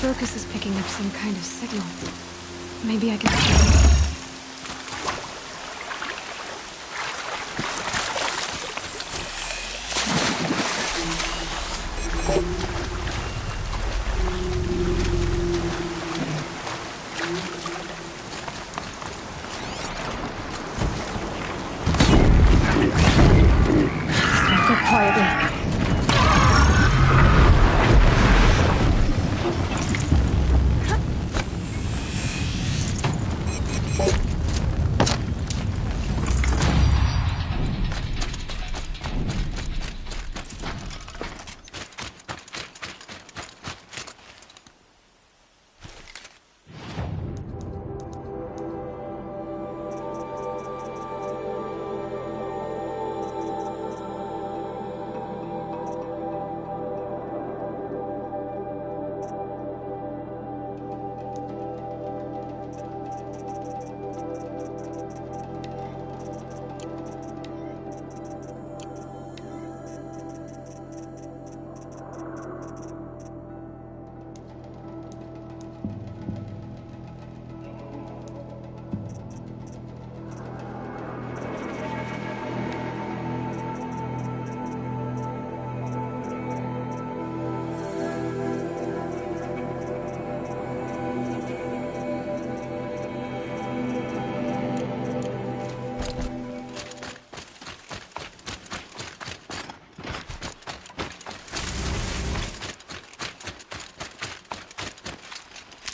focus is picking up some kind of signal. Maybe I can... Go quietly.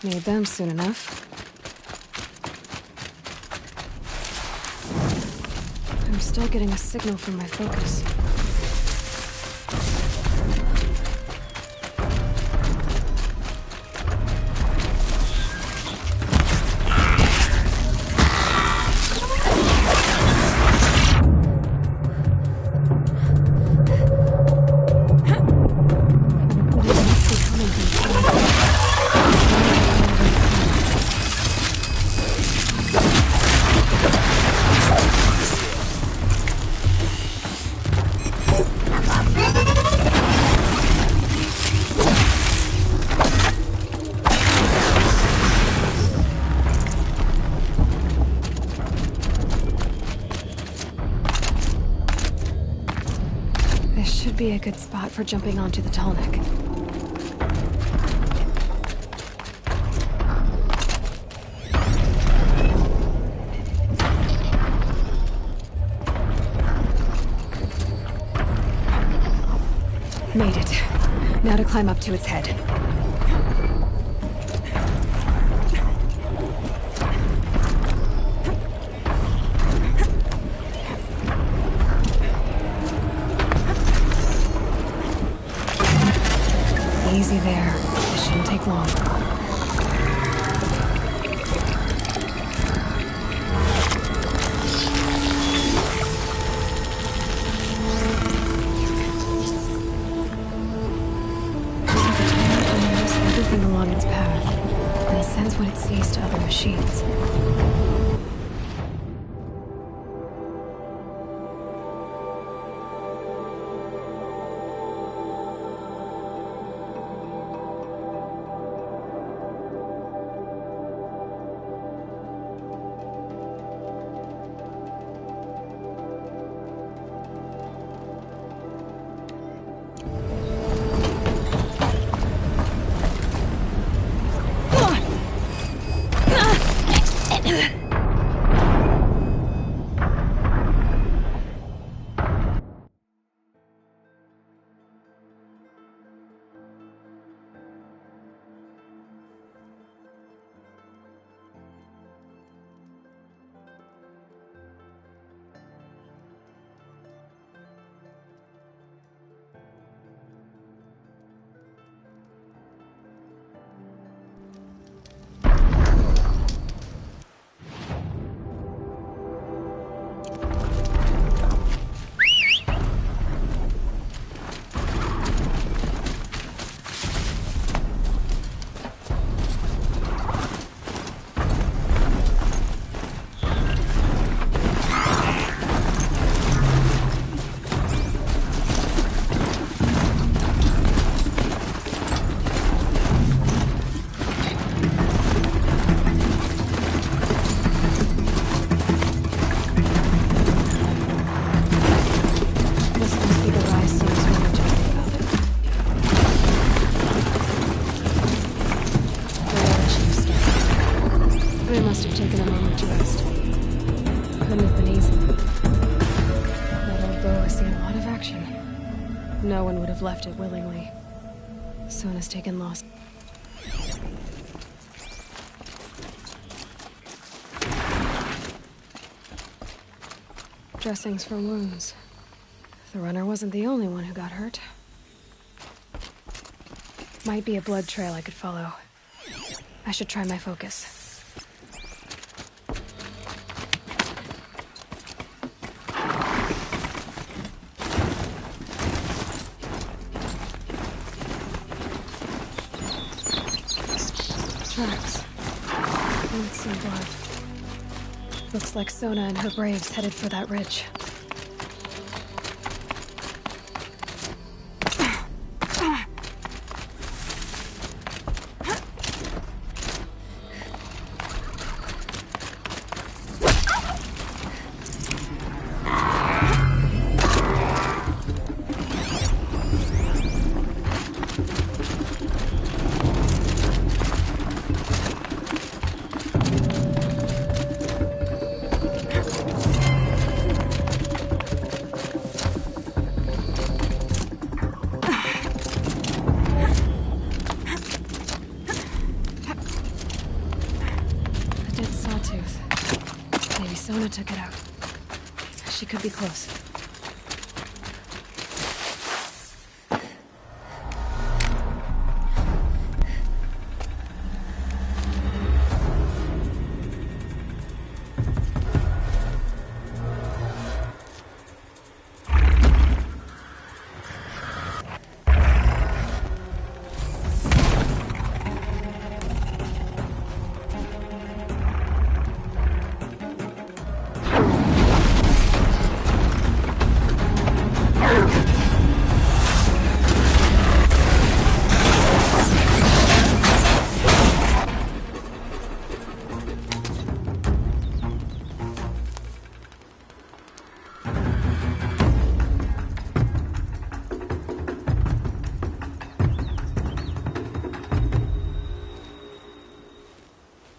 Need them soon enough. I'm still getting a signal from my focus. Be a good spot for jumping onto the Tallneck. Made it. Now to climb up to its head. Easy there. This shouldn't take long. Everything along its path, and sends what it sees to other machines. distraction. No one would have left it willingly. Sona's taken loss. Dressings for wounds. The runner wasn't the only one who got hurt. Might be a blood trail I could follow. I should try my focus. Tracks. Don't see blood. Looks like Sona and her braves headed for that ridge. Sona took it out. She could be close.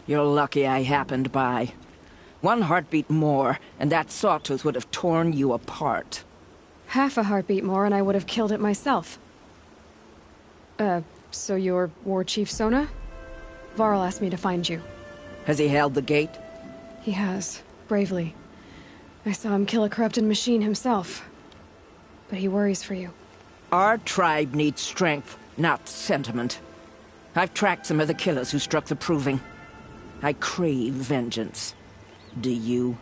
You're lucky I happened by. One heartbeat more, and that sawtooth would have torn you apart. Half a heartbeat more and I would have killed it myself. So you're War Chief Sona? Varl asked me to find you. Has he held the gate? He has, bravely. I saw him kill a corrupted machine himself. But he worries for you. Our tribe needs strength, not sentiment. I've tracked some of the killers who struck the Proving. I crave vengeance. Do you?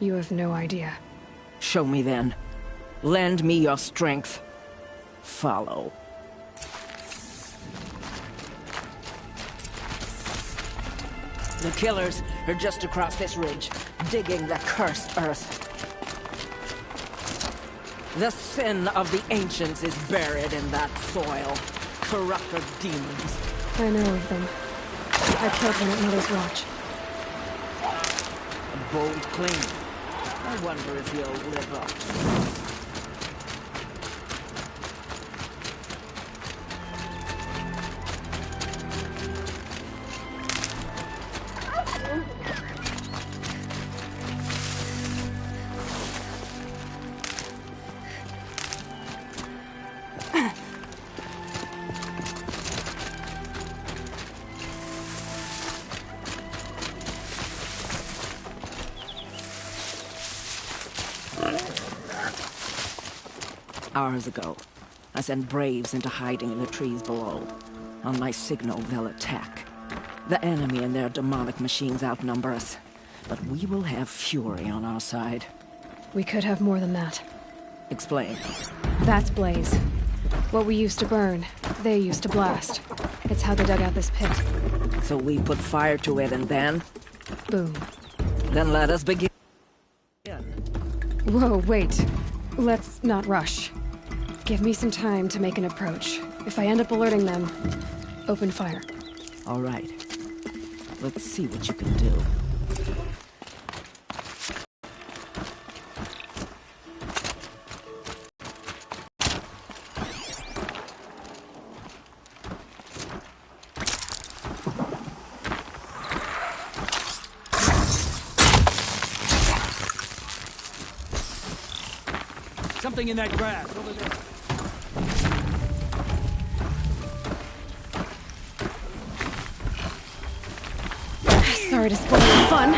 You have no idea. Show me then. Lend me your strength. Follow. The killers are just across this ridge, digging the cursed earth. The sin of the ancients is buried in that soil. Corrupted demons. I know of them. I killed one at Mother's Watch. A bold claim. I wonder if you'll live up to it. Hours ago, I sent Braves into hiding in the trees below. On my signal, they'll attack. The enemy and their demonic machines outnumber us, but we will have fury on our side. We could have more than that. Explain. That's Blaze. What we used to burn, they used to blast. It's how they dug out this pit. So we put fire to it and then? Boom. Then let us begin. Whoa, wait. Let's not rush. Give me some time to make an approach. If I end up alerting them, open fire. All right. Let's see what you can do. Something in that grass over there. Sorry to spoil your fun.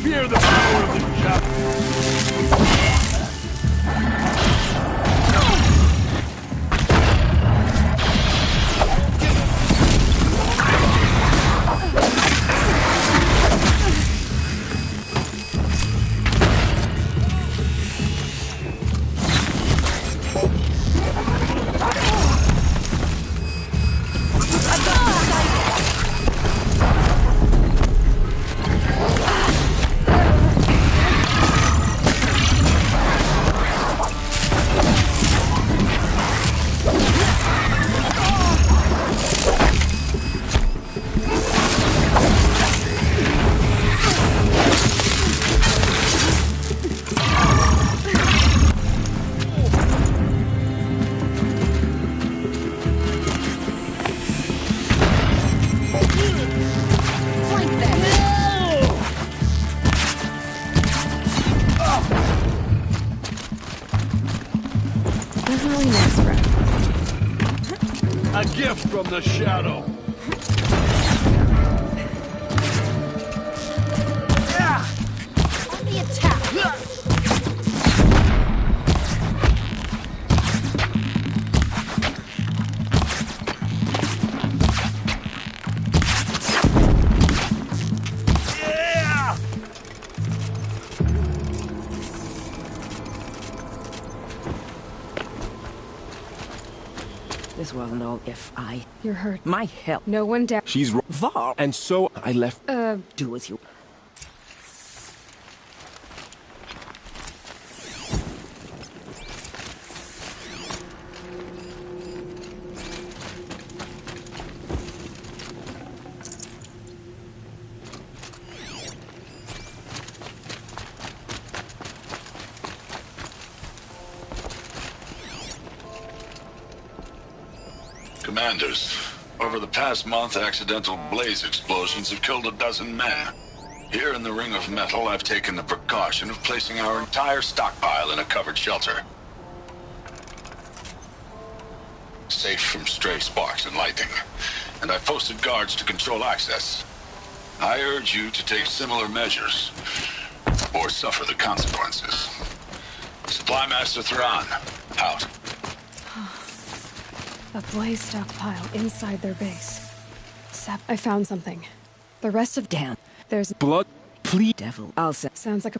Fear the power of the chapel. Definitely next round. A gift from the shadow. On the attack! Yeah! This wasn't all if I... You're hurt. My help. No one down. She's wrong. Var, And so I left. do as you... Commanders, over the past month, accidental blaze explosions have killed a dozen men. Here in the Ring of Metal, I've taken the precaution of placing our entire stockpile in a covered shelter. Safe from stray sparks and lightning. And I've posted guards to control access. I urge you to take similar measures, or suffer the consequences. Supply Master Thrawn, out. A blaze stockpile inside their base. Sap, I found something. The rest of... Damn. There's... Blood, please. Devil. I'll say... Sounds like a...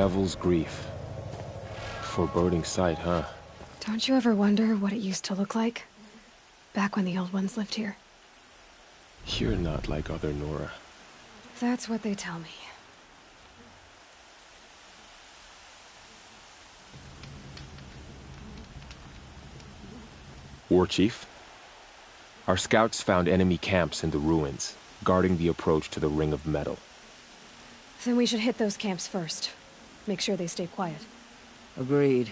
Devil's Grief. Foreboding sight, huh? Don't you ever wonder what it used to look like? Back when the old ones lived here. You're not like other Nora. That's what they tell me. War Chief? Our scouts found enemy camps in the ruins, guarding the approach to the Ring of Metal. Then we should hit those camps first. Make sure they stay quiet. Agreed.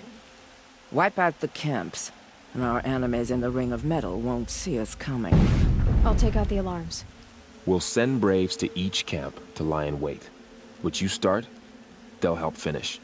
Wipe out the camps, and our enemies in the Ring of Metal won't see us coming. I'll take out the alarms. We'll send Braves to each camp to lie in wait. What you start, they'll help finish.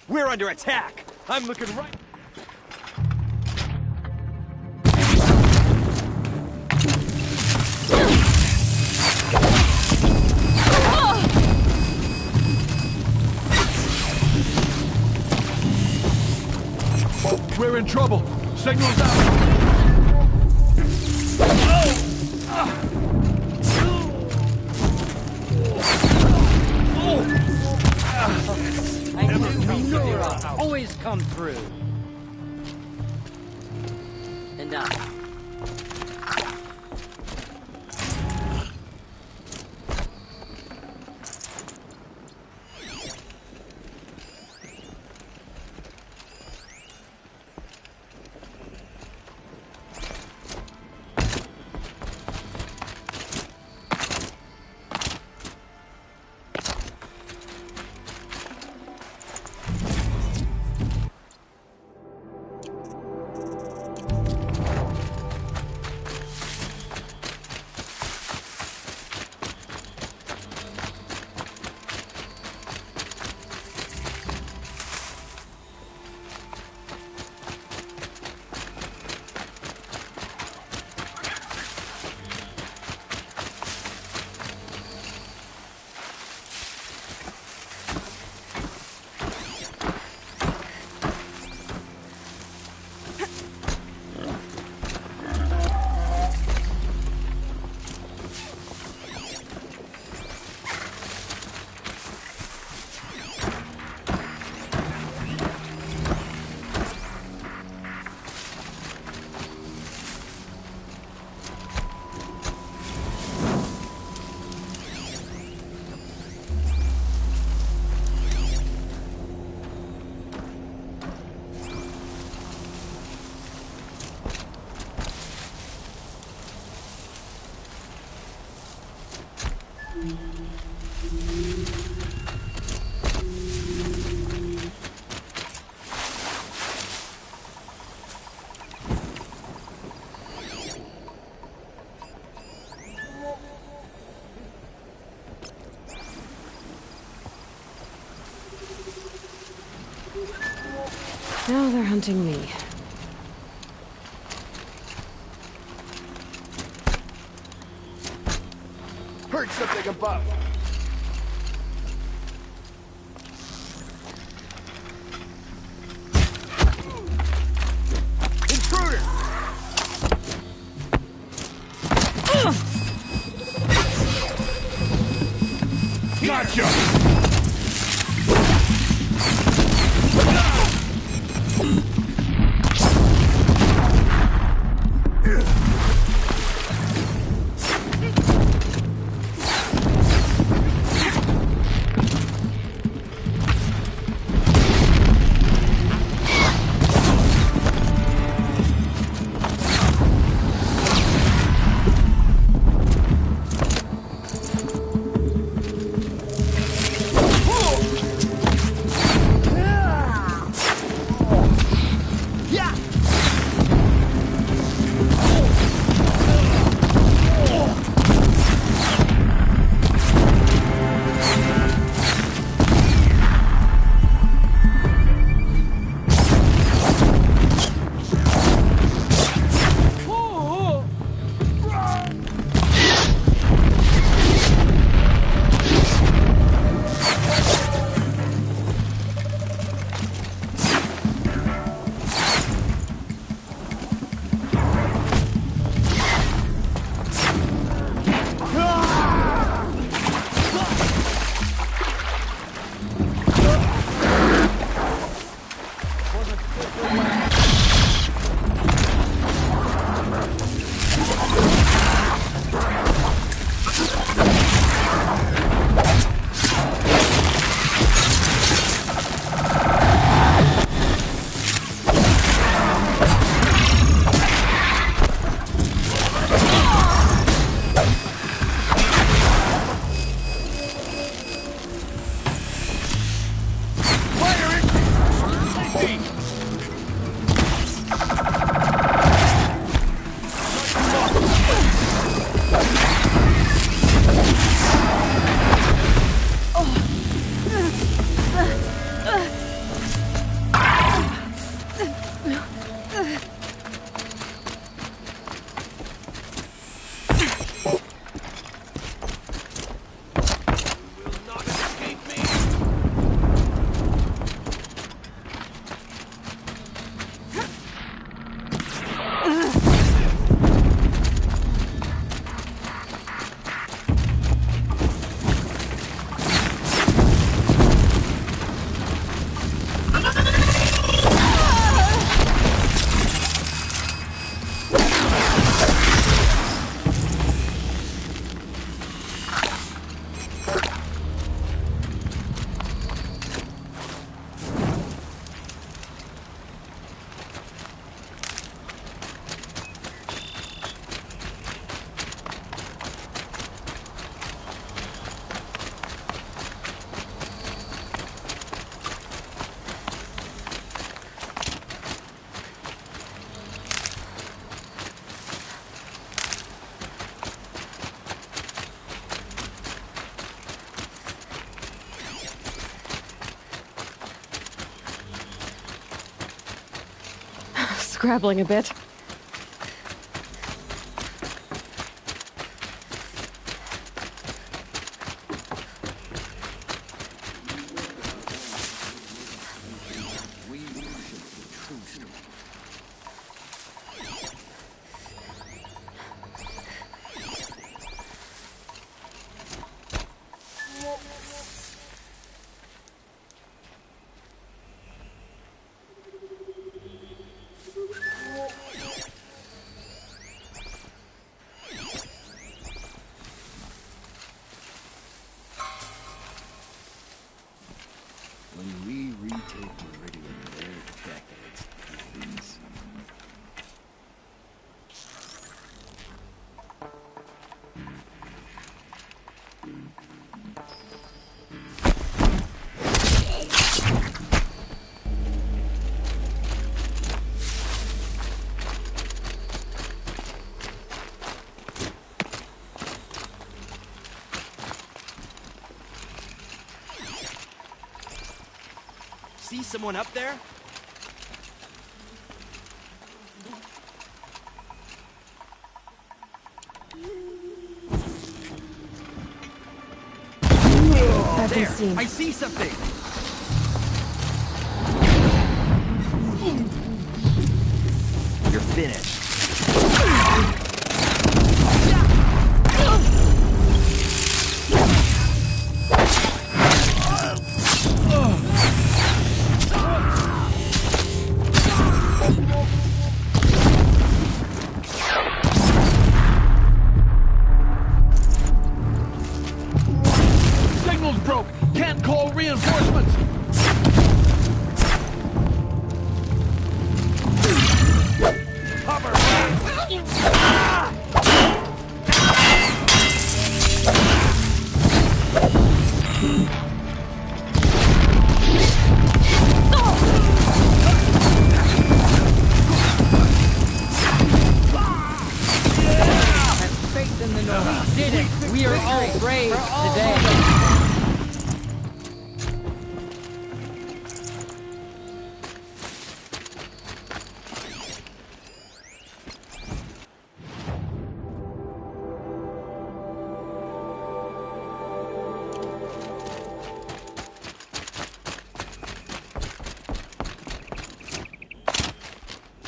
We're under attack! I'm looking right... We're in trouble. Signals out. I knew Nora always come through. Enough. Now they're hunting me. Heard something above. Intruder! Gotcha! Scrabbling a bit. When we retake Meridian, there are decades of these. See someone up there? I've been There! seen. I see something! You're finished. Signal's broke! Can't call reinforcements! Cover back! Have faith in the North. We did it! We are all brave today.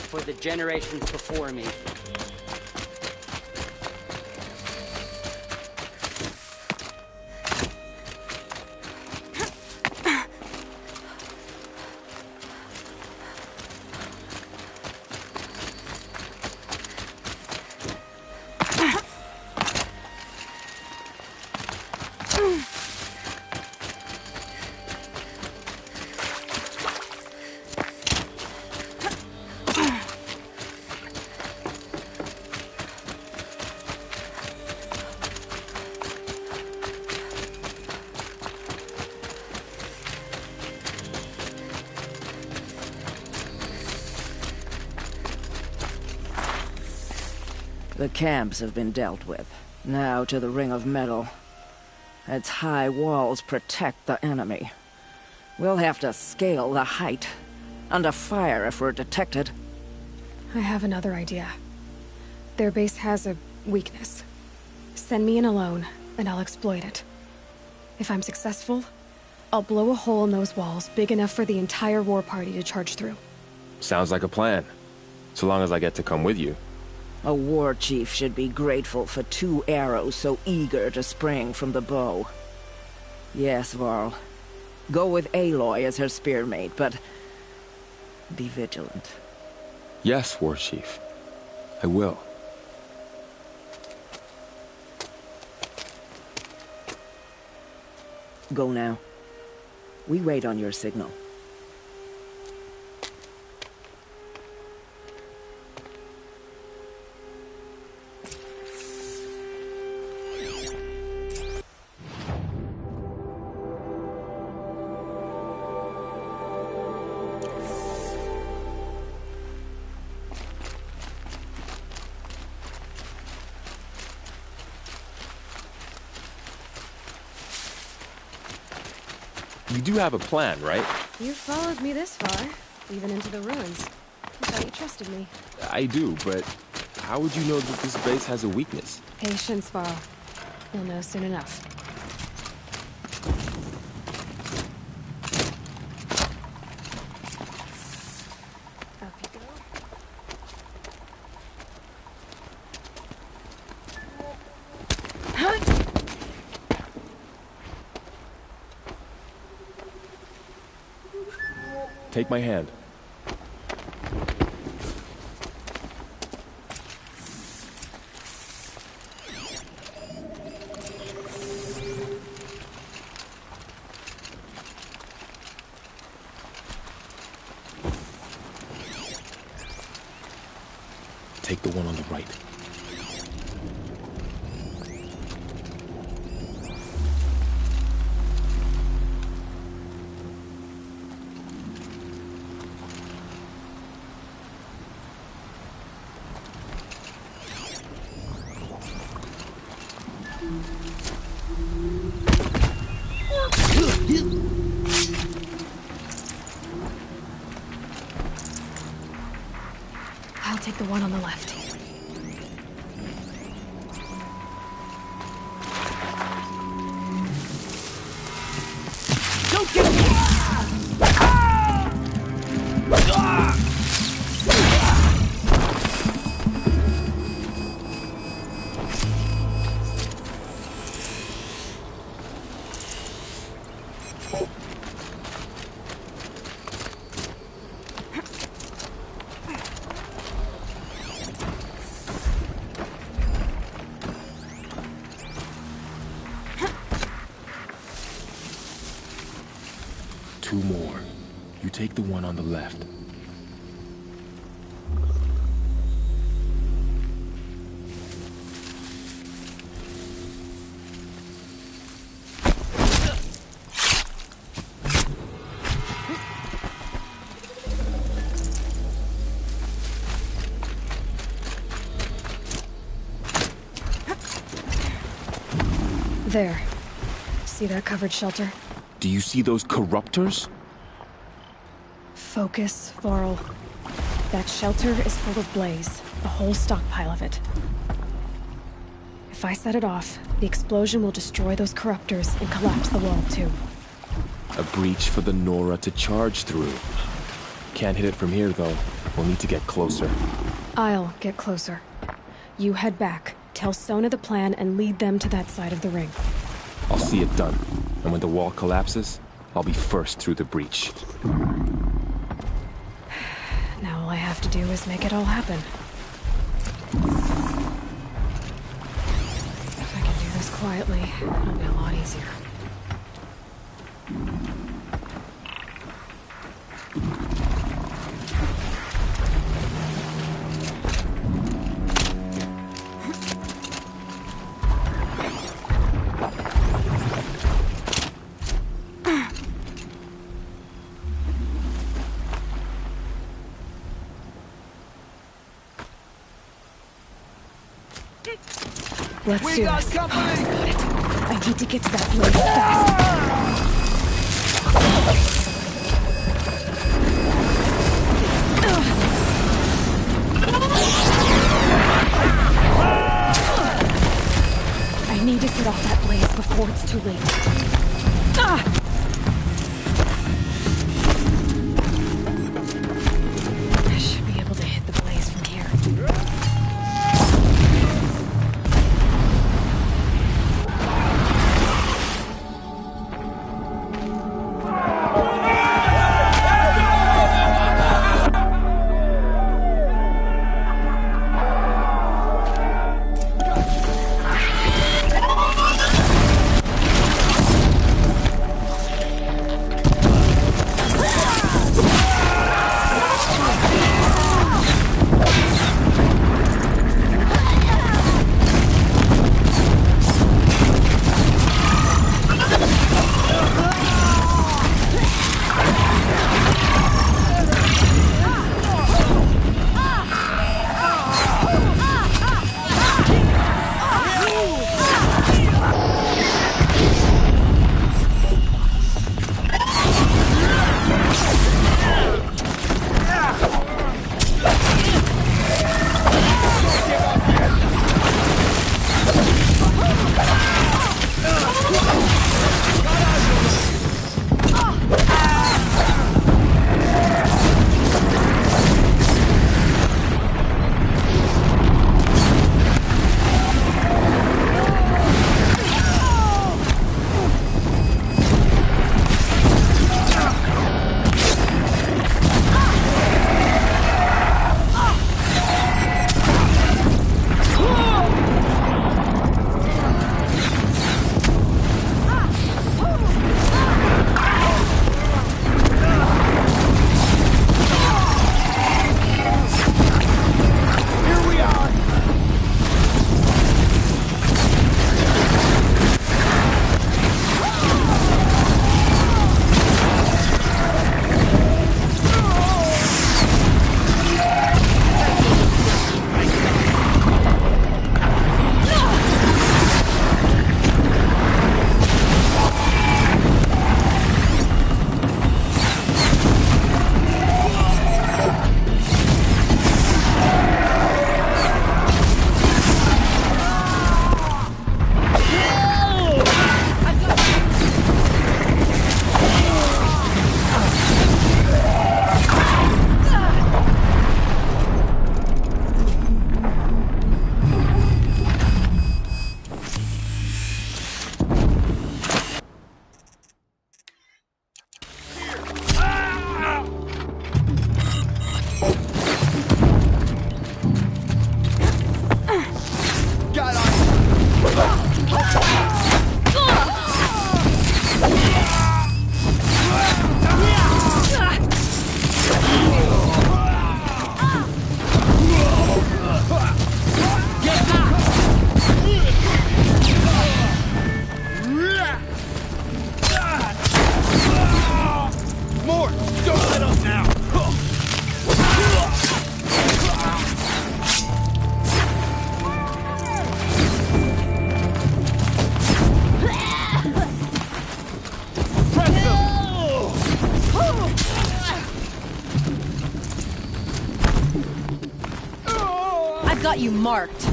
For the generations before me. The camps have been dealt with. Now to the Ring of Metal. Its high walls protect the enemy. We'll have to scale the height. Under fire if we're detected. I have another idea. Their base has a weakness. Send me in alone, and I'll exploit it. If I'm successful, I'll blow a hole in those walls big enough for the entire war party to charge through. Sounds like a plan. So long as I get to come with you. A war chief should be grateful for 2 arrows so eager to spring from the bow. Yes, Varl. Go with Aloy as her spearmate, but be vigilant. Yes, War Chief. I will. Go now. We wait on your signal. You do have a plan, right? You followed me this far, even into the ruins. I thought you trusted me. I do, but how would you know that this base has a weakness? Patience, Varl. You'll know soon enough. Up you go. Take my hand. Take the one on the right. I'll take the one on the left. Two more. You take the one on the left. There. See that covered shelter? Do you see those corruptors? Focus, Varl. That shelter is full of blaze. A whole stockpile of it. If I set it off, the explosion will destroy those corruptors and collapse the wall, too. A breach for the Nora to charge through. Can't hit it from here, though. We'll need to get closer. I'll get closer. You head back, tell Sona the plan, and lead them to that side of the ring. I'll see it done. And when the wall collapses, I'll be first through the breach. Now all I have to do is make it all happen. If I can do this quietly, it'll be a lot easier. Let's do this. Oh, I've got it. I need to get to that place fast. I need to set off that blaze before it's too late. I should be able to hit the blaze from here. I've got you marked.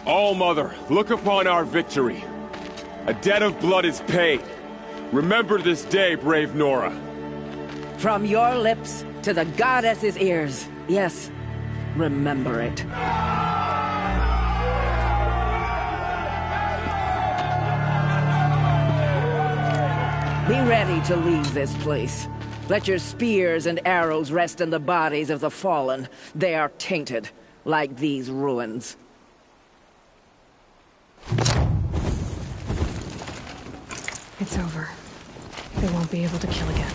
All-Mother, look upon our victory. A debt of blood is paid. Remember this day, brave Nora. From your lips to the goddess's ears. Yes, remember it. Be ready to leave this place. Let your spears and arrows rest in the bodies of the fallen. They are tainted, like these ruins. It's over. They won't be able to kill again.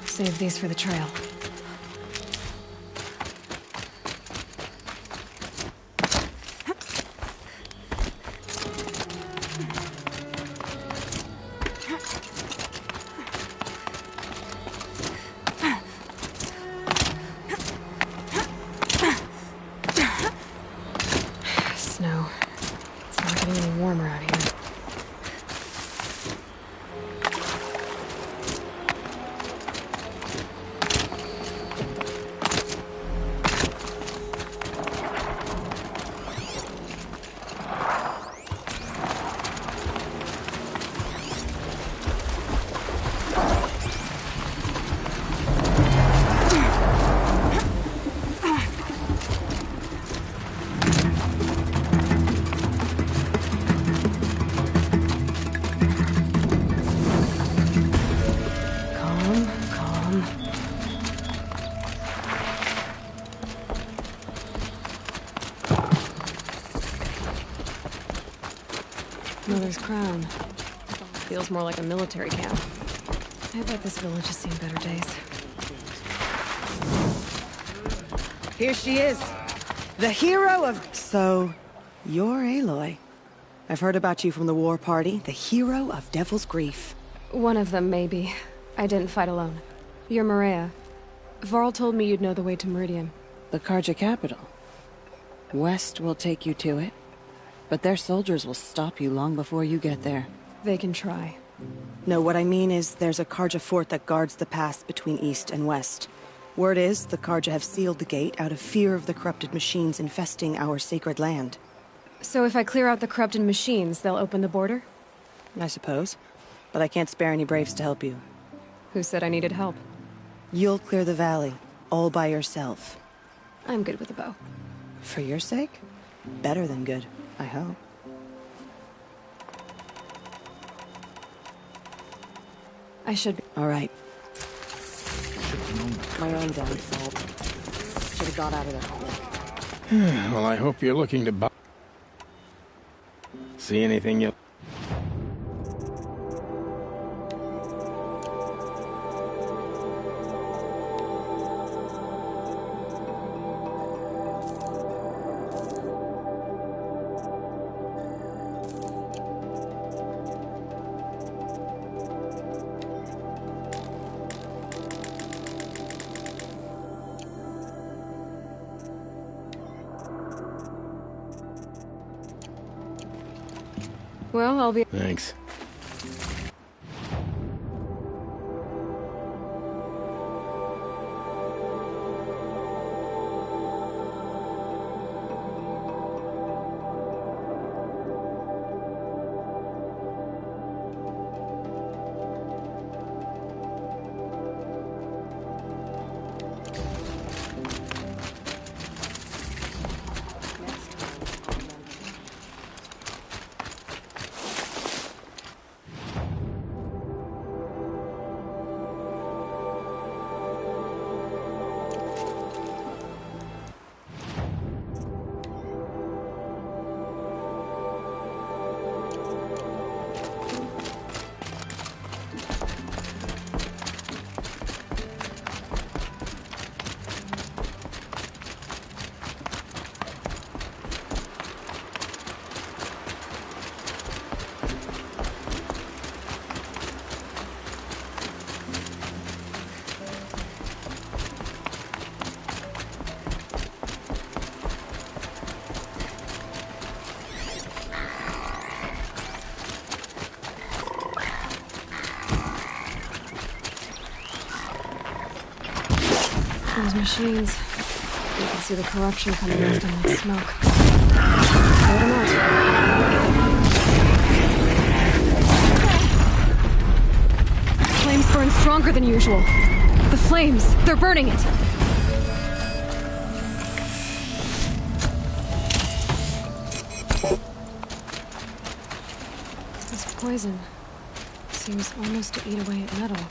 Save these for the trail. Snow. It's not getting any warmer out here. Mother's crown. Feels more like a military camp. I bet this village has seen better days. Here she is. The hero of... So, you're Aloy. I've heard about you from the war party, the hero of Devil's Grief. One of them, maybe. I didn't fight alone. You're Maria. Varl told me you'd know the way to Meridian. The Carja capital. West will take you to it, but their soldiers will stop you long before you get there. They can try. No, what I mean is there's a Carja fort that guards the pass between East and West. Word is, the Carja have sealed the gate out of fear of the corrupted machines infesting our sacred land. So if I clear out the corrupted machines, they'll open the border? I suppose. But I can't spare any braves to help you. Who said I needed help? You'll clear the valley, all by yourself. I'm good with a bow. For your sake? Better than good, I hope. I should be. All right. My own damn fault. Should have got out of there. Well, I hope you're looking to buy. See anything you... Well, I'll be... Thanks. Those machines. You can see the corruption coming out in that smoke. Clear them out. Flames burn stronger than usual. The flames, they're burning it. This poison seems almost to eat away at metal.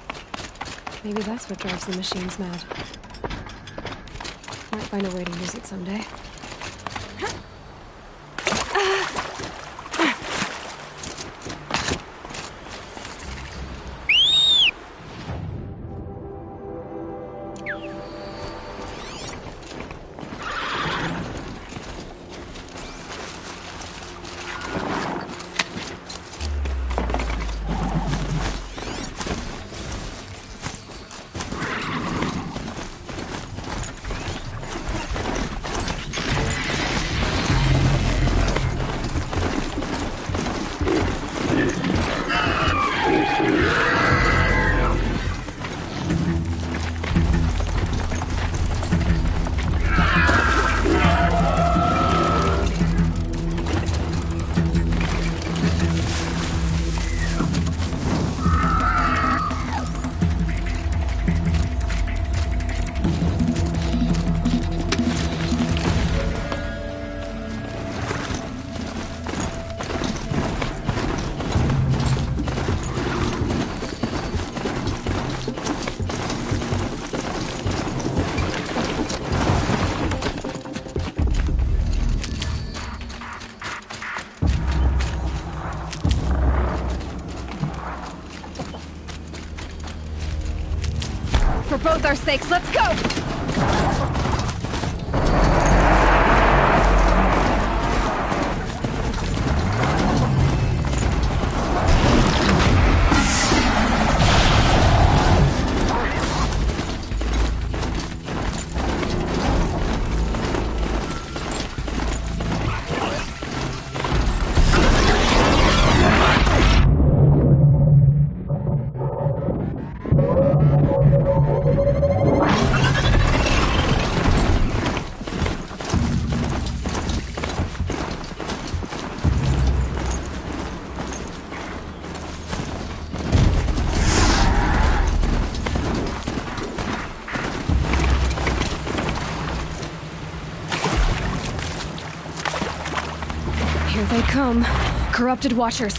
Maybe that's what drives the machines mad. Might find a way to use it someday. For both our sakes, let's go! Here they come. Corrupted Watchers.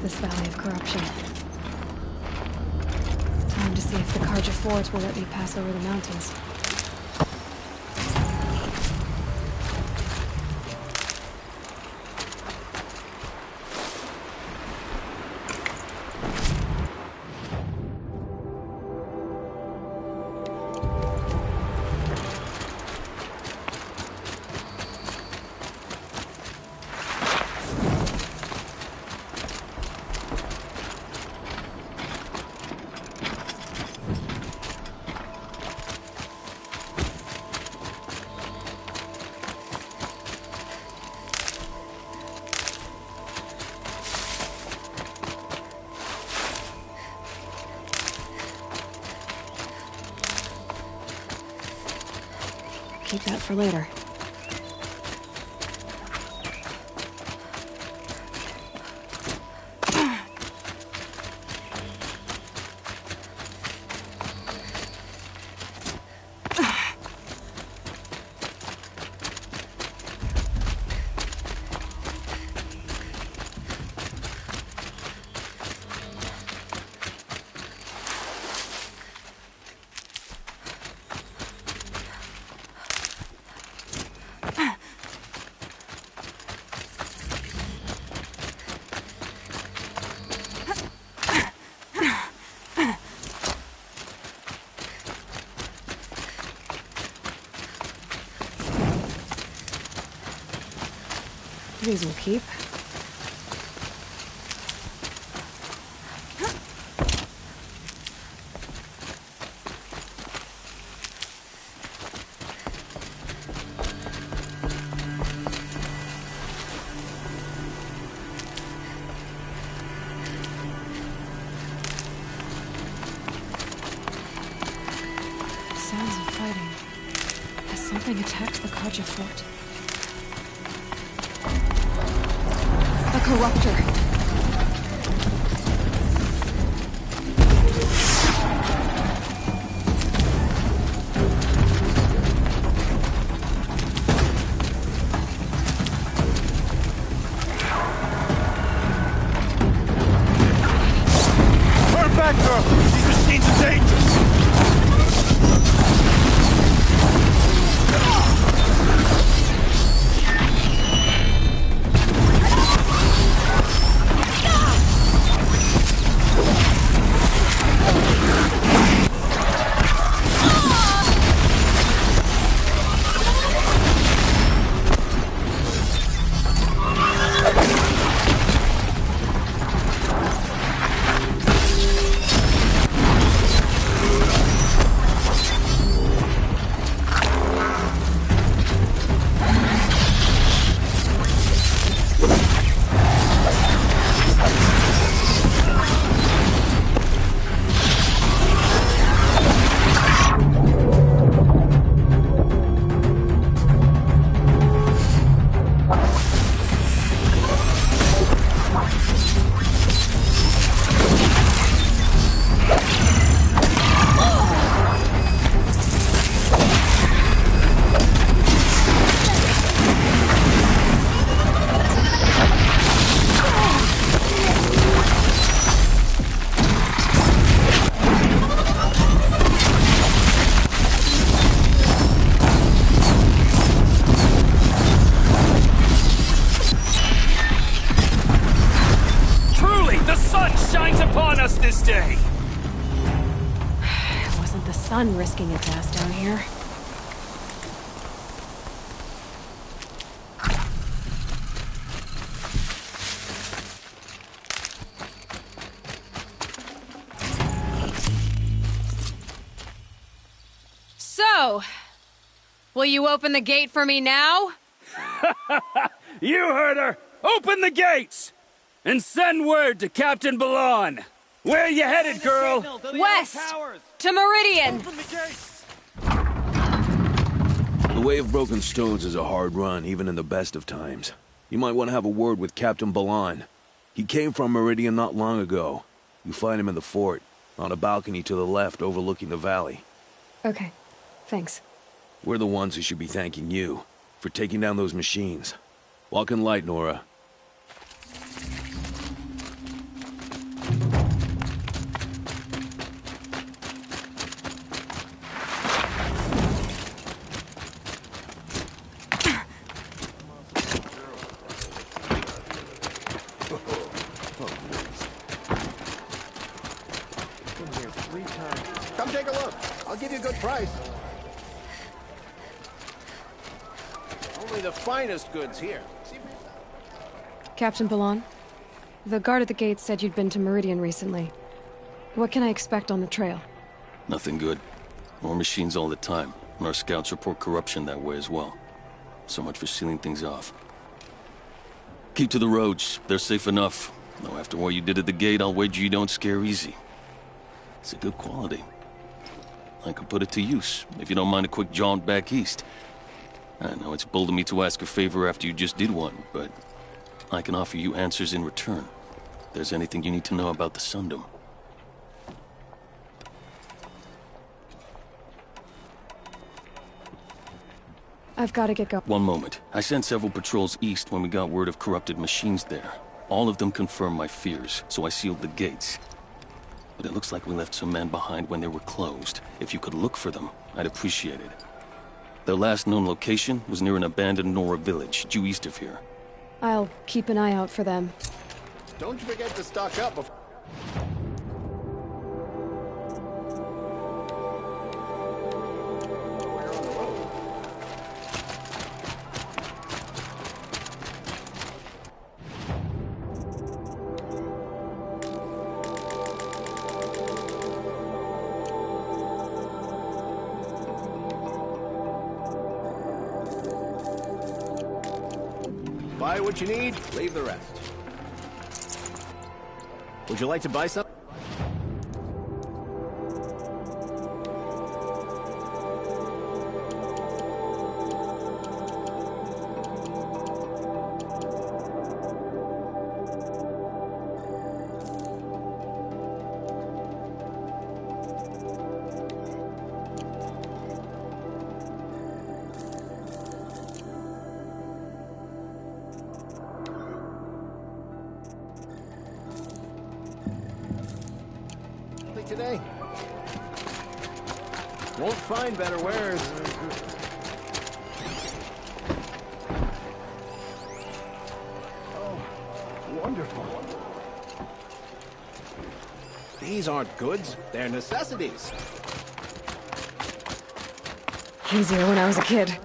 This valley of corruption. Time to see if the Carja Fort will let me pass over the mountains. Keep that for later. These will keep. Sounds of fighting. Has something attacked the Carja Fort? A corruptor. Turn back, girl! These machines are dangerous! stay. It wasn't the sun risking its ass down here. So, will you open the gate for me now? You heard her! Open the gates! And send word to Captain Balon! Where you headed, girl? West! To Meridian! The Way of Broken Stones is a hard run, even in the best of times. You might want to have a word with Captain Balon. He came from Meridian not long ago. You find him in the fort, on a balcony to the left overlooking the valley. Okay, thanks. We're the ones who should be thanking you for taking down those machines. Walk in light, Nora. Come take a look. I'll give you a good price. Only the finest goods here. Captain Balon, the guard at the gate said you'd been to Meridian recently. What can I expect on the trail? Nothing good. More machines all the time, and our scouts report corruption that way as well. So much for sealing things off. Keep to the roads. They're safe enough. Though after what you did at the gate, I'll wager you don't scare easy. It's a good quality. I could put it to use, if you don't mind a quick jaunt back east. I know it's bold of me to ask a favor after you just did one, but I can offer you answers in return. If there's anything you need to know about the Sundom. I've got to get going. One moment. I sent several patrols east when we got word of corrupted machines there. All of them confirmed my fears, so I sealed the gates. But it looks like we left some men behind when they were closed. If you could look for them, I'd appreciate it. Their last known location was near an abandoned Nora village, due east of here. I'll keep an eye out for them. Don't you forget to stock up before... Buy what you need, leave the rest. Would you like to buy something? Today. Won't find better wares. Oh, wonderful. These aren't goods, they're necessities. Easier when I was a kid.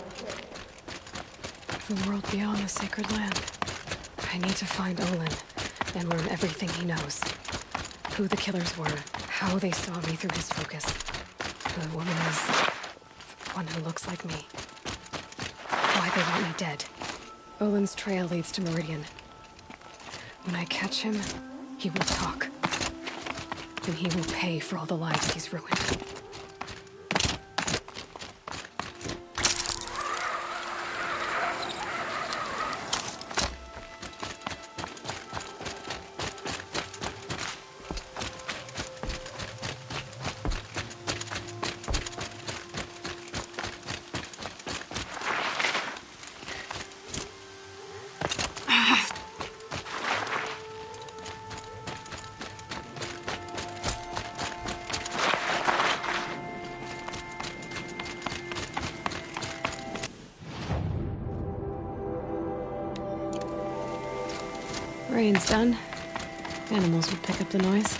The world beyond the sacred land. I need to find Olin and learn everything he knows. Who the killers were, how they saw me through his focus. Who the woman is, the one who looks like me. Why they want me dead. Olin's trail leads to Meridian. When I catch him, he will talk. And he will pay for all the lives he's ruined. Rain's done. Animals will pick up the noise.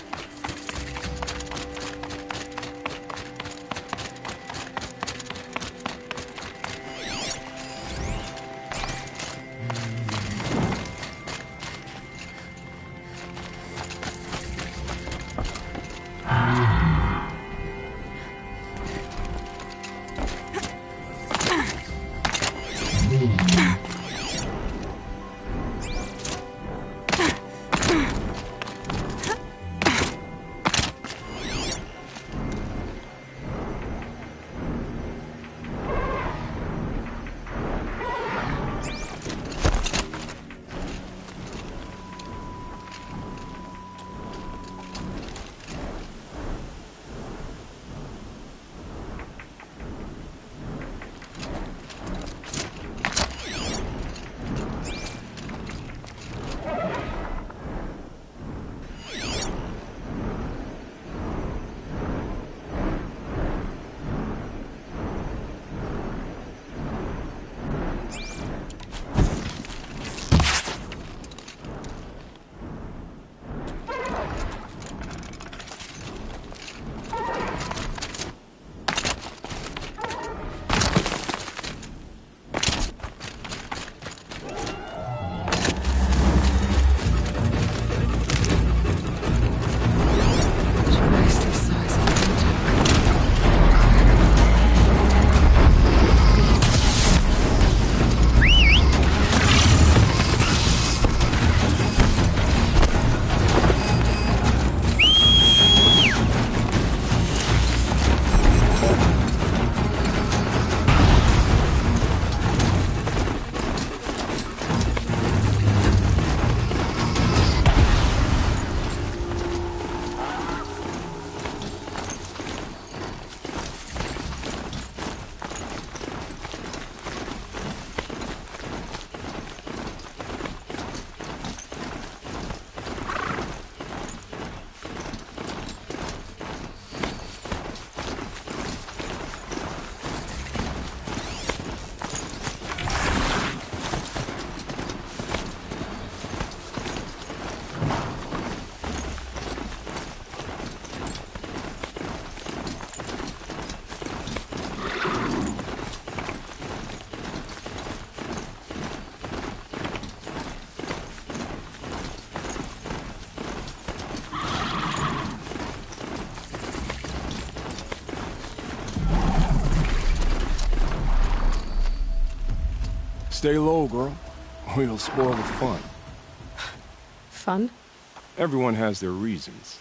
Stay low, girl, or you'll spoil the fun. Fun? Everyone has their reasons.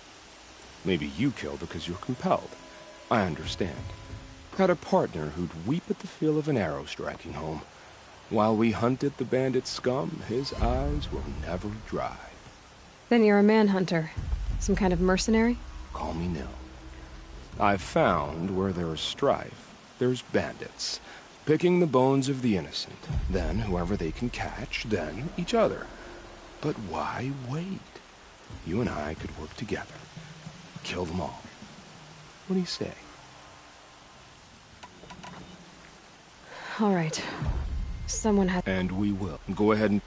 Maybe you kill because you're compelled. I understand. Had a partner who'd weep at the feel of an arrow striking home. While we hunted the bandit scum, his eyes will never dry. Then you're a manhunter. Some kind of mercenary? Call me Nil. I've found where there is strife, there's bandits, picking the bones of the innocent, then whoever they can catch, then each other. But why wait? You and I could work together. Kill them all. What do you say? All right. Someone had... And we will. Go ahead and...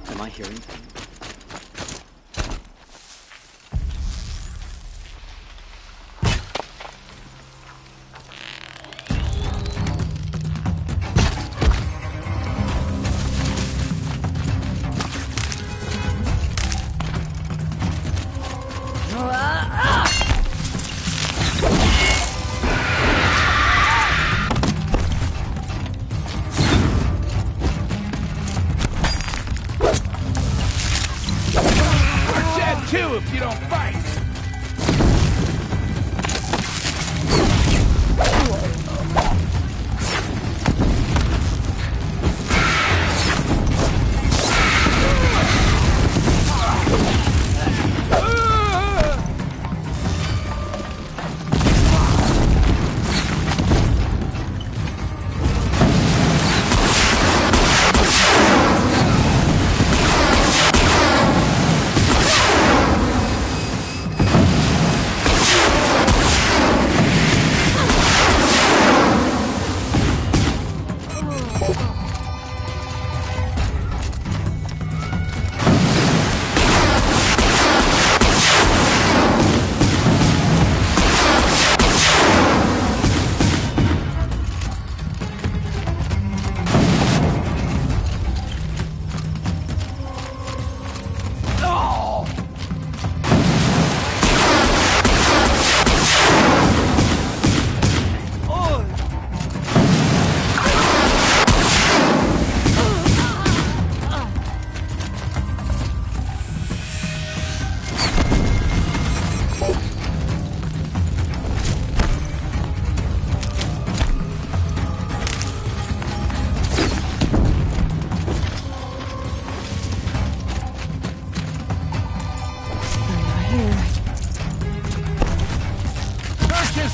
Am I hearing things? If you don't fight!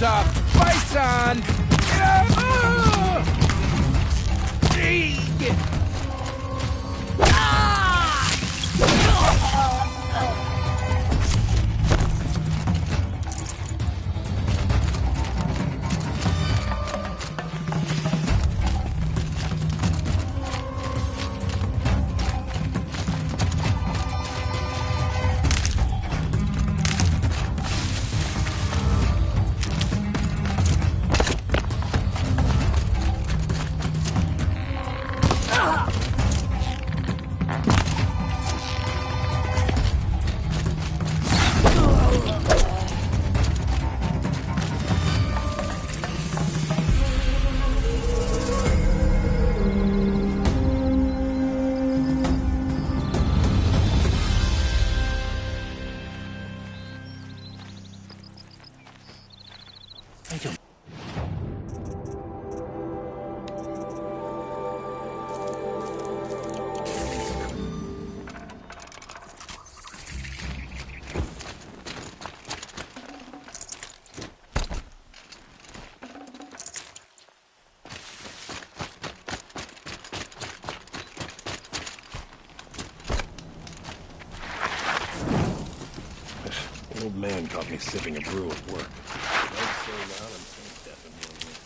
Up, fights on! I don't... Old man caught me sipping a brew at work. Don't say loud, I'm saying deaf in one ear.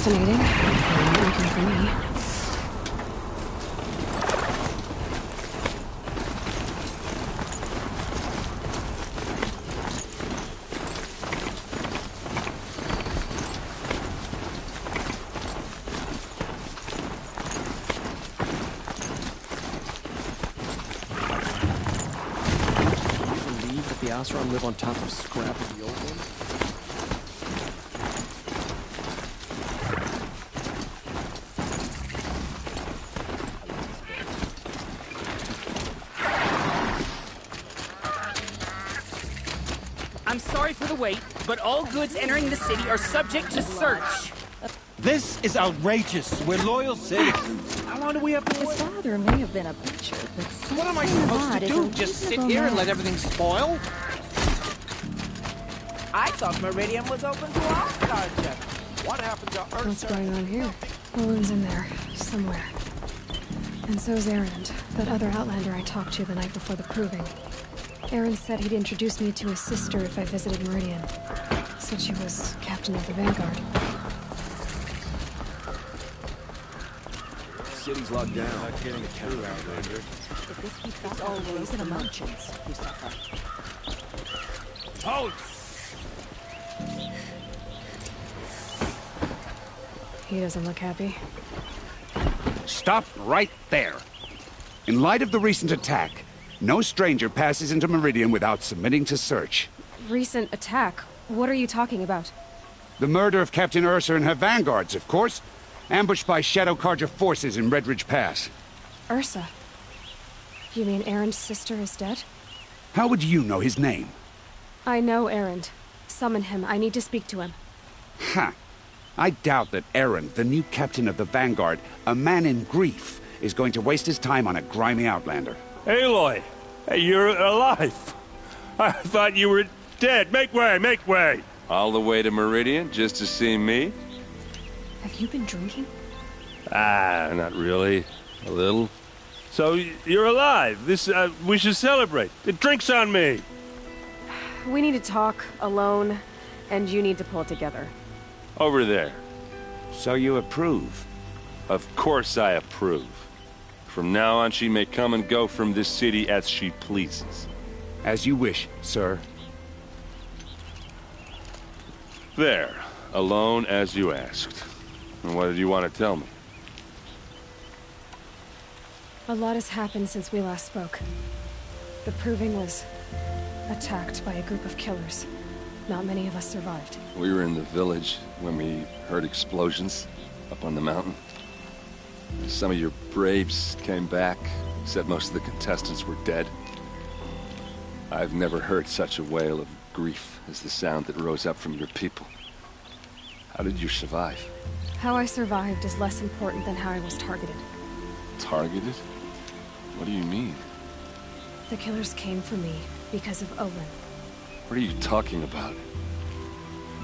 Fascinating. Not looking for me. The Oseram live on top of scrap of the old one? I'm sorry for the wait, but all goods entering the city are subject to search. This is outrageous. We're loyal citizens. How long do we have to wait? His father may have been a butcher, but What am I supposed to do? Just sit here and let everything spoil? I thought Meridian was open to all Scarja. What happened to Ursa? What's going on here? Owen's in there, somewhere. And so's Erend, that other Outlander I talked to the night before the proving. Erend said he'd introduce me to his sister if I visited Meridian. Said she was captain of the Vanguard. City's locked down. Not getting a counter Outlander. if this keeps up, always in the mountains, he suffered. Halt! He doesn't look happy. Stop right there. In light of the recent attack, no stranger passes into Meridian without submitting to search. Recent attack? What are you talking about? The murder of Captain Ursa and her vanguards, of course. Ambushed by Shadow Carja forces in Redridge Pass. Ursa? You mean Erend's sister is dead? How would you know his name? I know Erend. Summon him. I need to speak to him. Ha! I doubt that Erend, the new captain of the Vanguard, a man in grief, is going to waste his time on a grimy Outlander. Aloy! Hey, you're alive! I thought you were dead. Make way, make way! All the way to Meridian just to see me? Have you been drinking? Ah, not really. A little. So, you're alive. We should celebrate. The drink's on me. We need to talk, alone, and you need to pull it together. Over there. So you approve? Of course I approve. From now on, she may come and go from this city as she pleases. As you wish, sir. There. Alone as you asked. And what did you want to tell me? A lot has happened since we last spoke. The Proving was attacked by a group of killers. Not many of us survived. We were in the village when we heard explosions up on the mountain. Some of your braves came back, said most of the contestants were dead. I've never heard such a wail of grief as the sound that rose up from your people. How did you survive? How I survived is less important than how I was targeted. Targeted? What do you mean? The killers came for me because of Olin. What are you talking about?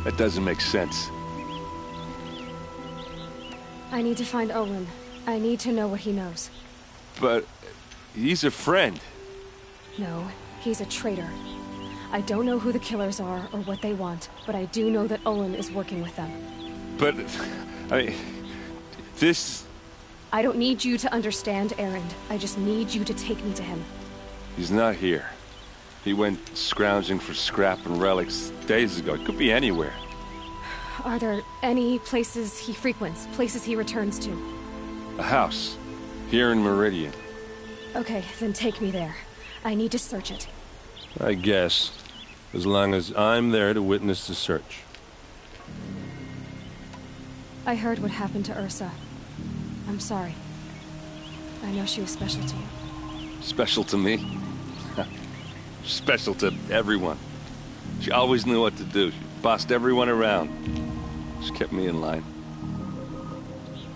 That doesn't make sense. I need to find Olin. I need to know what he knows. But he's a friend. No, he's a traitor. I don't know who the killers are or what they want, but I do know that Olin is working with them. But, this... I don't need you to understand, Erend. I just need you to take me to him. He's not here. He went scrounging for scrap and relics days ago. It could be anywhere. Are there any places he frequents, places he returns to? A house. Here in Meridian. Okay, then take me there. I need to search it. I guess. As long as I'm there to witness the search. I heard what happened to Ursa. I'm sorry. I know she was special to you. Special to me? Special to everyone. She always knew what to do. She bossed everyone around. She kept me in line.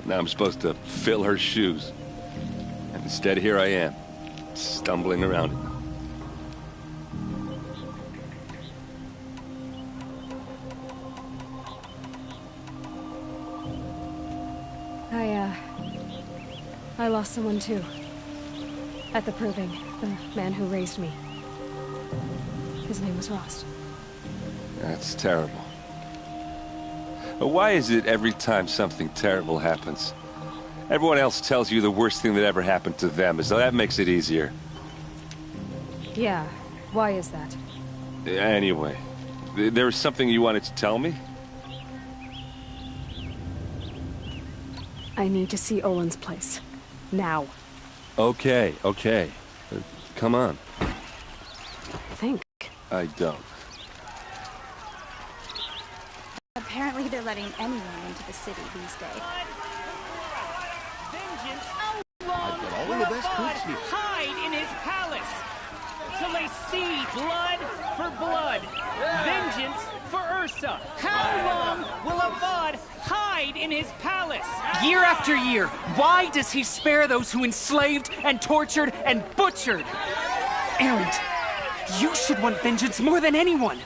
Now I'm supposed to fill her shoes. And instead, here I am, stumbling around it. I lost someone too. At the Proving, the man who raised me. His name was Rost. That's terrible. But why is it every time something terrible happens, everyone else tells you the worst thing that ever happened to them, as though that makes it easier? Yeah, why is that? Anyway, there was something you wanted to tell me? I need to see Olin's place. Now. Okay. Come on. Think. I don't. Apparently they're letting anyone into the city these days. Vengeance! I've got all the best cooks here. Hide in his palace! Till they see blood for blood. Vengeance for Ursa. How long will Avad hide in his palace? Year after year, why does he spare those who enslaved and tortured and butchered? Erend, you should want vengeance more than anyone.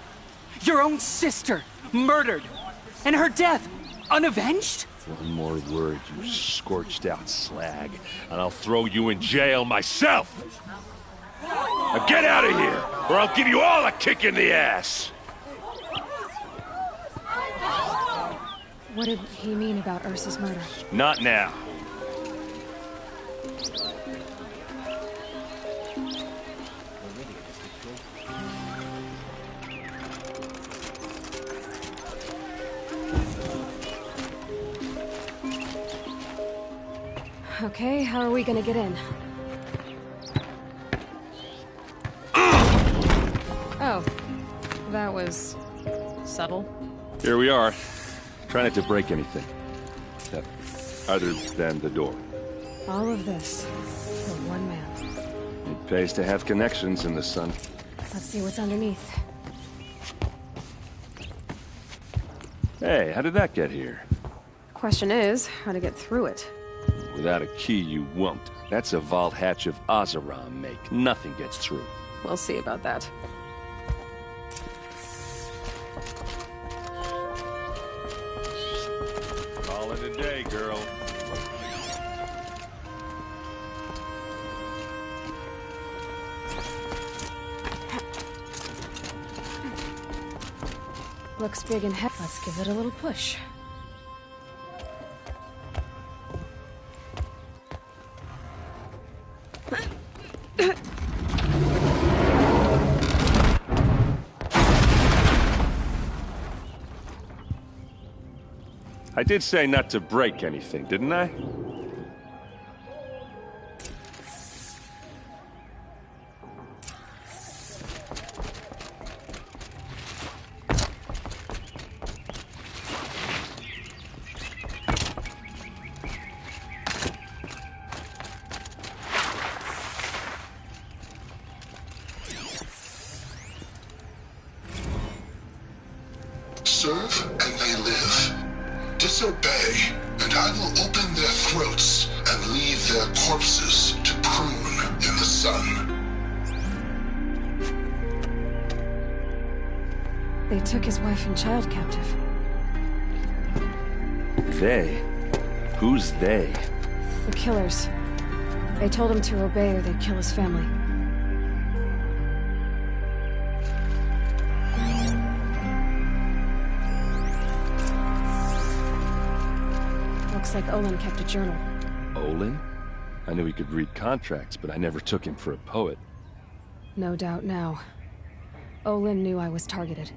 Your own sister, murdered. And her death, unavenged? One more word, you scorched out slag, and I'll throw you in jail myself! Now get out of here, or I'll give you all a kick in the ass! What did he mean about Ursa's murder? Not now. Okay, how are we gonna get in? Oh, that was subtle. Here we are. Try not to break anything. Other than the door. All of this for one man. It pays to have connections in the sun. Let's see what's underneath. Hey, how did that get here? Question is, how to get through it. Without a key, you won't. That's a vault hatch of Oseram make. Nothing gets through. We'll see about that. Call it a day, girl. Looks big and heavy. Let's give it a little push. I did say not to break anything, didn't I? Serve and they live. Disobey, and I will open their throats and leave their corpses to prune in the sun. They took his wife and child captive. They? Who's they? The killers. They told him to obey or they'd kill his family. Looks like Olin kept a journal. Olin? I knew he could read contracts, but I never took him for a poet. No doubt now. Olin knew I was targeted.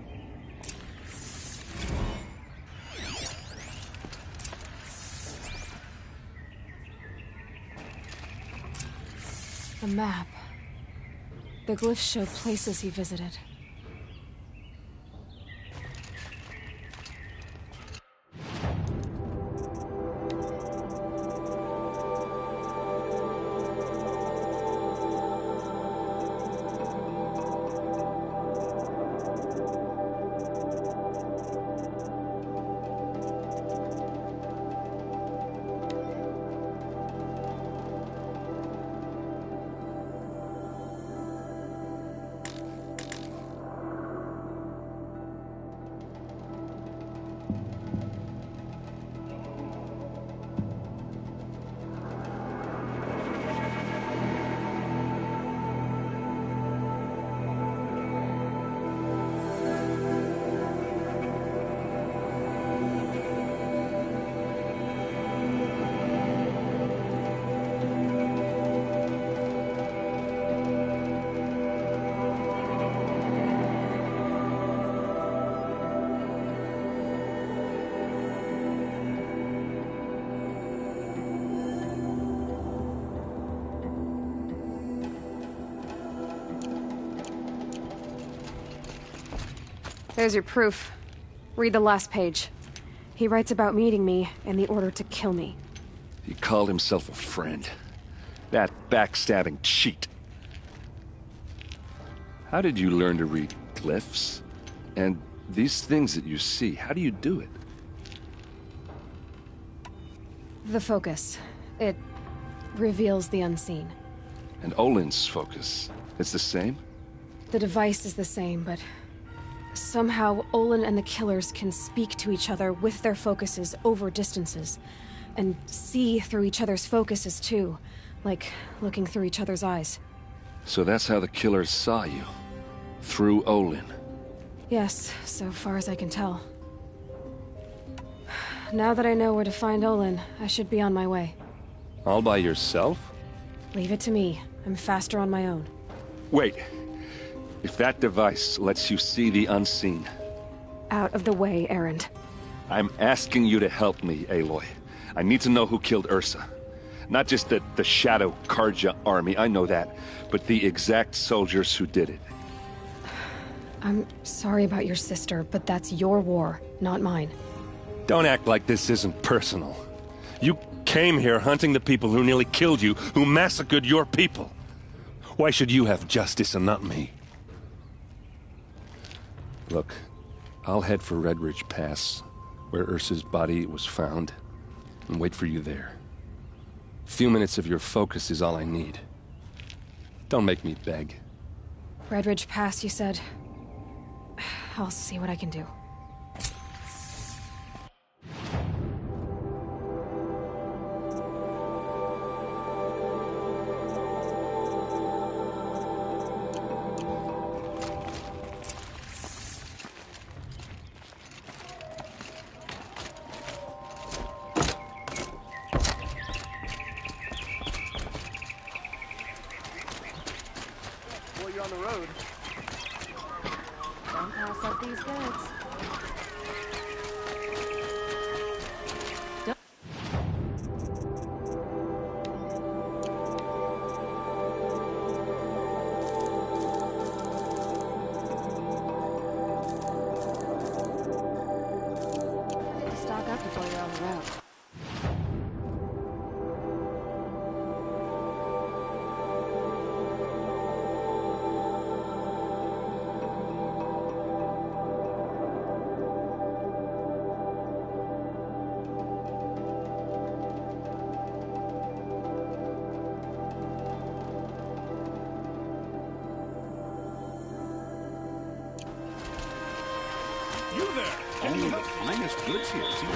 A map. The glyphs show places he visited. There's your proof. Read the last page. He writes about meeting me and the order to kill me. He called himself a friend. That backstabbing cheat. How did you learn to read glyphs? And these things that you see, how do you do it? The focus. It reveals the unseen. And Olin's focus, it's the same? The device is the same, but somehow Olin and the killers can speak to each other with their focuses over distances. And see through each other's focuses too, like looking through each other's eyes. So that's how the killers saw you? Through Olin? Yes, so far as I can tell. Now that I know where to find Olin, I should be on my way. All by yourself? Leave it to me. I'm faster on my own. Wait. If that device lets you see the unseen... Out of the way, Erend. I'm asking you to help me, Aloy. I need to know who killed Ursa. Not just the Shadow Carja army, I know that, but the exact soldiers who did it. I'm sorry about your sister, but that's your war, not mine. Don't act like this isn't personal. You came here hunting the people who nearly killed you, who massacred your people. Why should you have justice and not me? Look, I'll head for Red Ridge Pass, where Ursa's body was found, and wait for you there. A few minutes of your focus is all I need. Don't make me beg. Red Ridge Pass, you said? I'll see what I can do. Well, you're on the road. Don't pass up these goods. Stock up before you're on the road. You there! Only the finest goods here, too.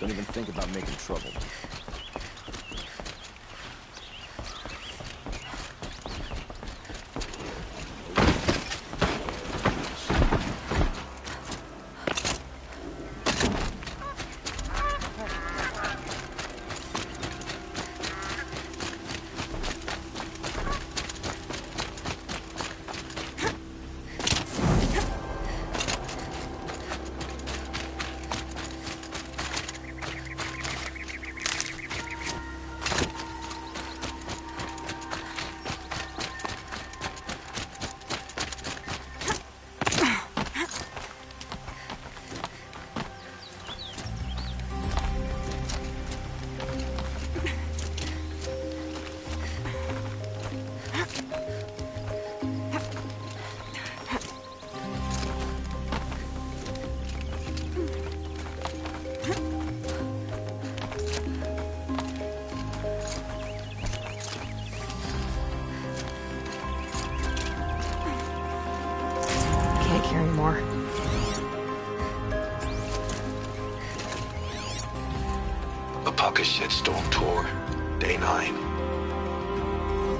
Don't even think about making trouble. Can't carry more. Apaka Shitstorm Tour, Day 9.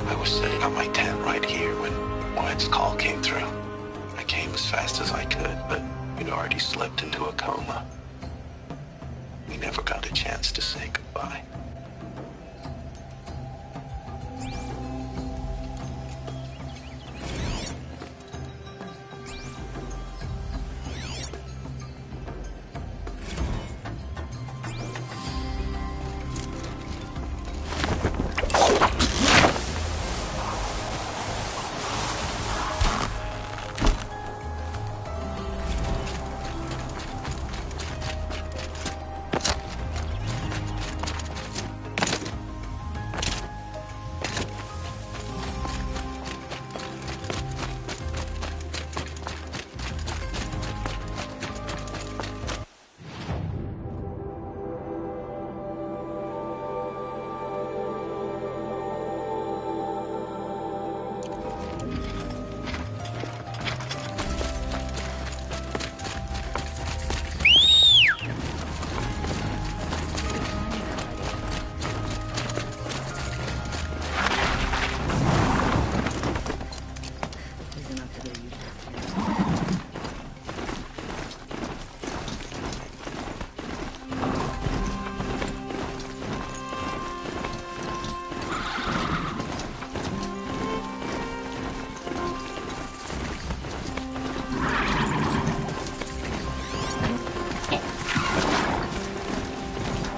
I was setting up my tent right here when Wyatt's call came through. I came as fast as I could, but we'd already slipped into a coma. we never got a chance to say goodbye.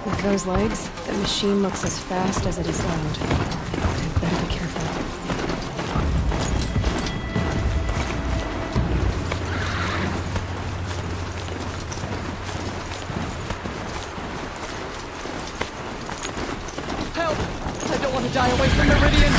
With those legs, the machine looks as fast as it is loud. I'd better be careful. Help! I don't want to die away from Meridian!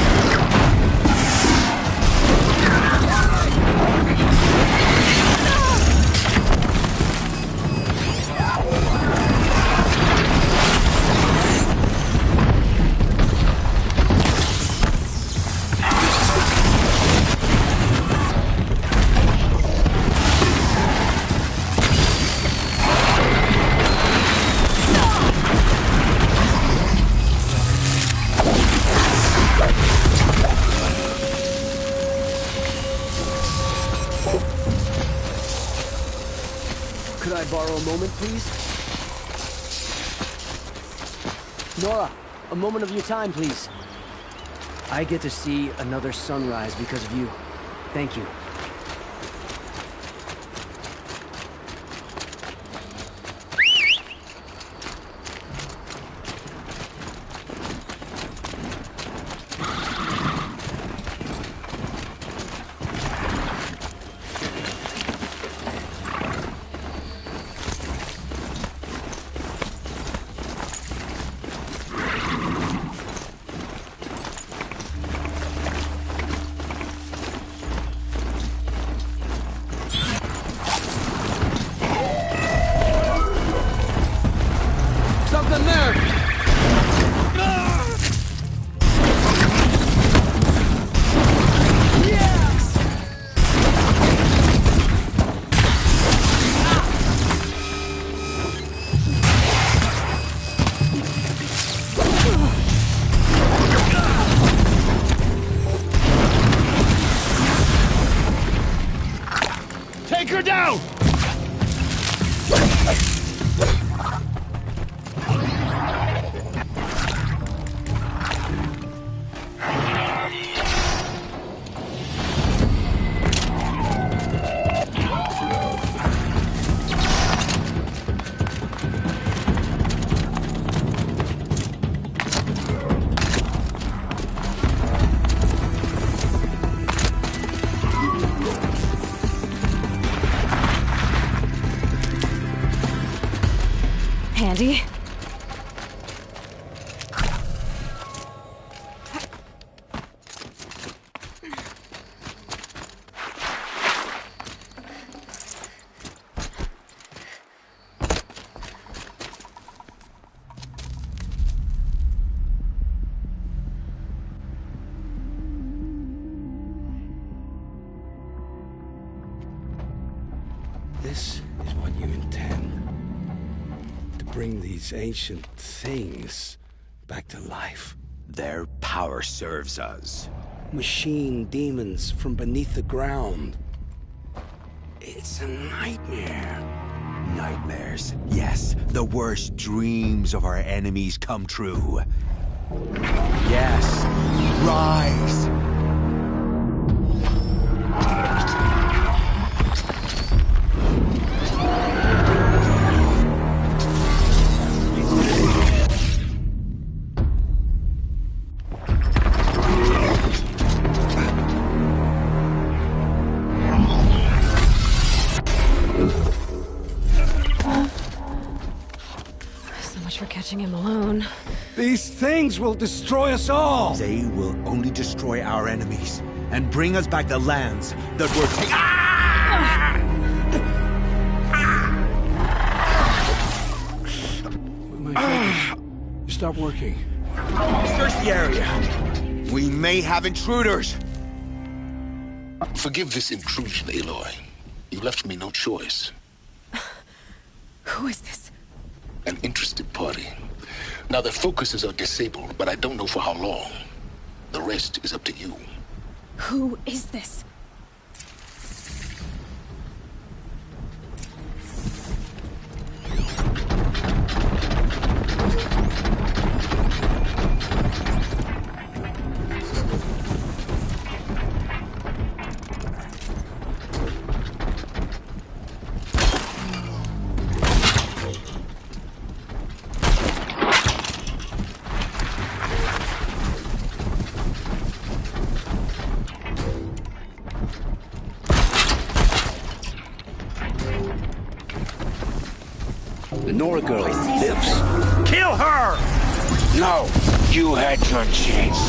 Could I borrow a moment, please? Nora, a moment of your time, please. I get to see another sunrise because of you. Thank you. Something there! Take her down! Handy? This is what you intend. To bring these ancient things back to life. Their power serves us. Machine demons from beneath the ground. It's a nightmare. Nightmare nightmares. Yes, the worst dreams of our enemies come true. Yes, rise! For catching him alone. These things will destroy us all! They will only destroy our enemies and bring us back the lands that were taken. My focus. You stop working. Search the area. We may have intruders. Forgive this intrusion, Aloy. You left me no choice. Who is this? An interested party. Now their focuses are disabled, but I don't know for how long. The rest is up to you. Who is this? The Nora girl lives. Kill her! No, you had your chance.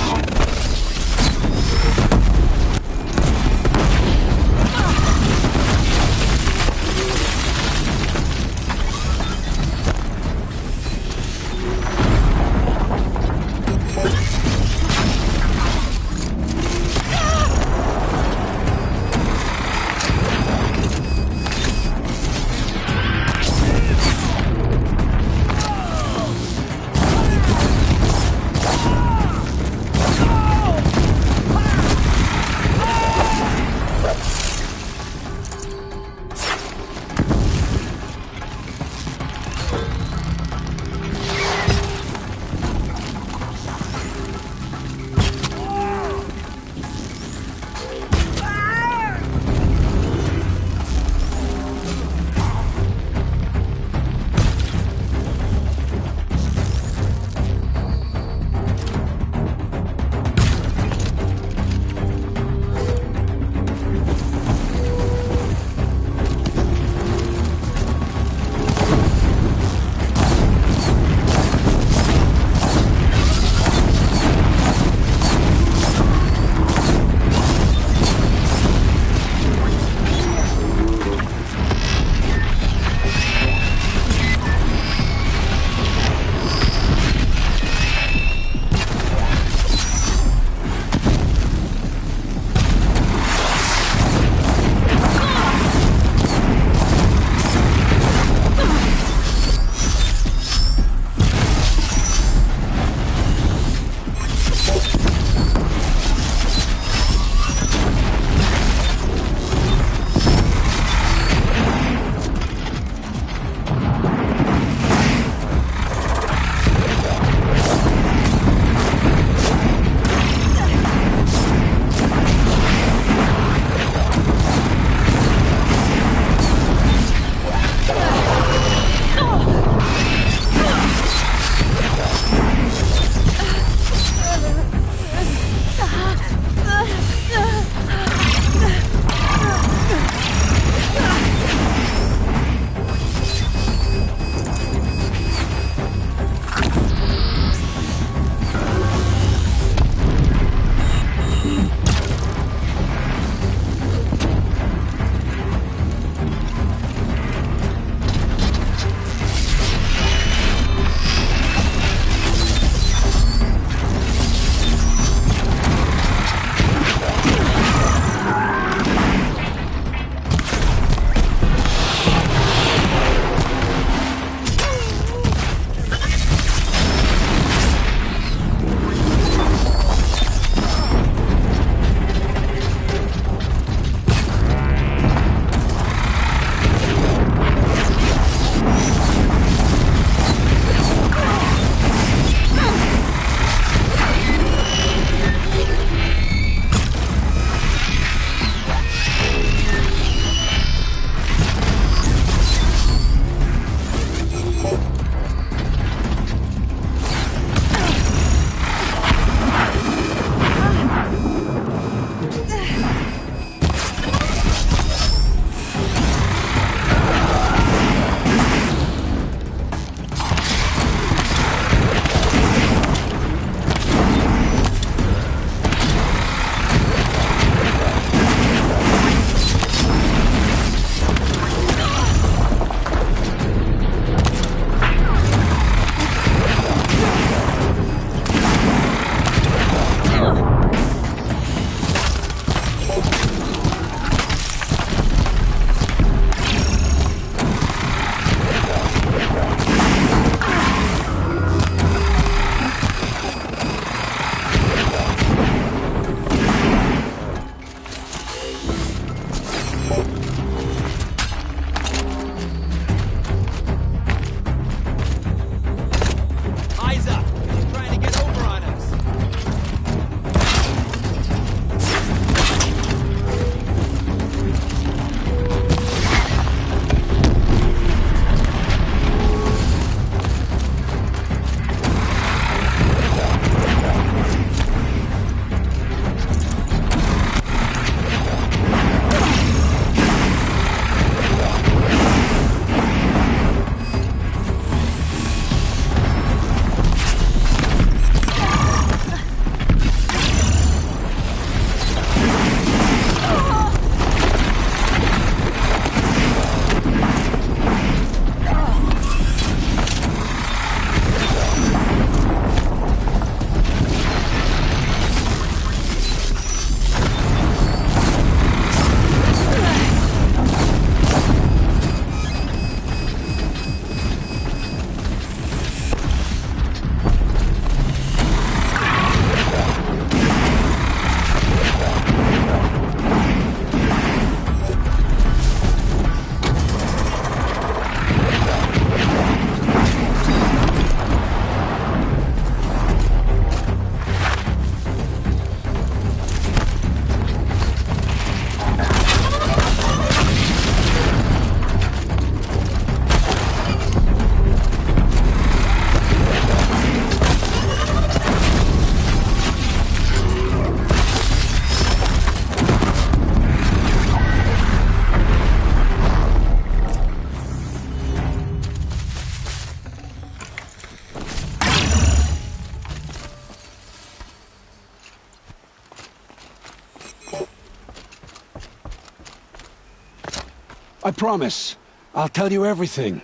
promise. I'll tell you everything.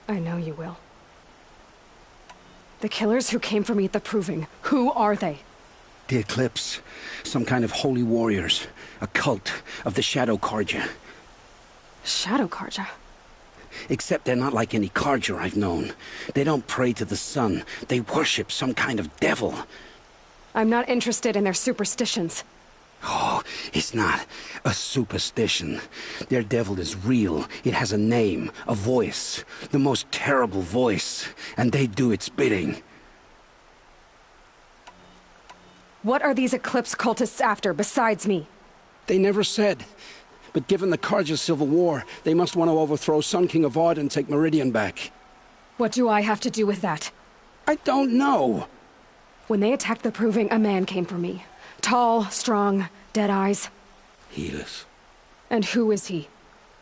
I know you will. The killers who came for me at the Proving, who are they? The Eclipse. Some kind of holy warriors. A cult of the Shadow Carja. Shadow Carja? Except they're not like any Carja I've known. They don't pray to the sun. They worship some kind of devil. I'm not interested in their superstitions. Oh, it's not a superstition. Their devil is real. It has a name, a voice. The most terrible voice. And they do its bidding. What are these Eclipse cultists after, besides me? They never said. But given the Carja civil war, they must want to overthrow Sun King Avad and take Meridian back. What do I have to do with that? I don't know. When they attacked the Proving, a man came for me. Tall, strong, dead eyes. Helis. And who is he?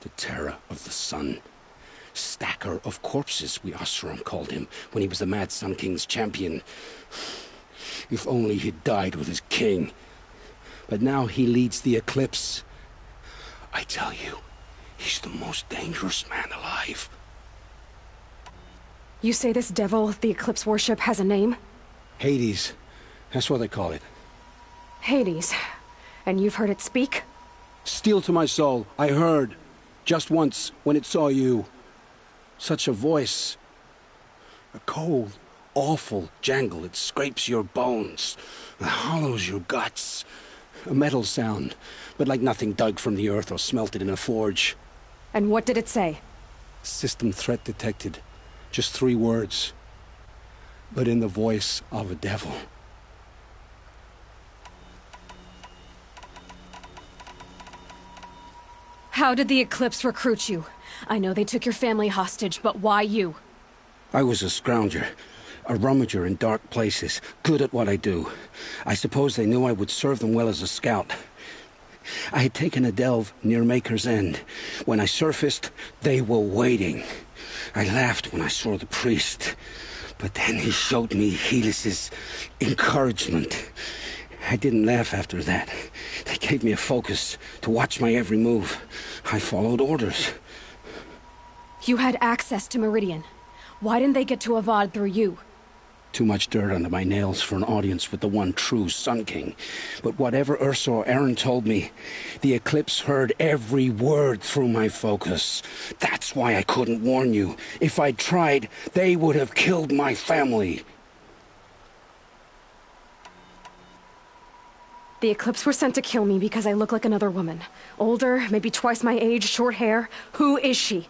The terror of the sun. Stacker of corpses, we Oseram called him, when he was the Mad Sun King's champion. If only he'd died with his king. But now he leads the Eclipse. I tell you, he's the most dangerous man alive. You say this devil the Eclipse worship has a name? Hades. That's what they call it. Hades. And you've heard it speak? Steel to my soul, I heard. Just once, when it saw you. Such a voice. A cold, awful jangle. It scrapes your bones. It hollows your guts. A metal sound, but like nothing dug from the earth or smelted in a forge. And what did it say? System threat detected. Just 3 words. But in the voice of a devil. How did the Eclipse recruit you? I know they took your family hostage, but why you? I was a scrounger. A rummager in dark places, good at what I do. I suppose they knew I would serve them well as a scout. I had taken a delve near Maker's End. When I surfaced, they were waiting. I laughed when I saw the priest, but then he showed me Helis's encouragement. I didn't laugh after that. They gave me a focus to watch my every move. I followed orders. You had access to Meridian. Why didn't they get to Avad through you? Too much dirt under my nails for an audience with the one true Sun King. But whatever Ursa or Aaron told me, the Eclipse heard every word through my focus. That's why I couldn't warn you. If I'd tried, they would have killed my family. The Eclipse were sent to kill me because I look like another woman. Older, maybe twice my age, short hair. Who is she?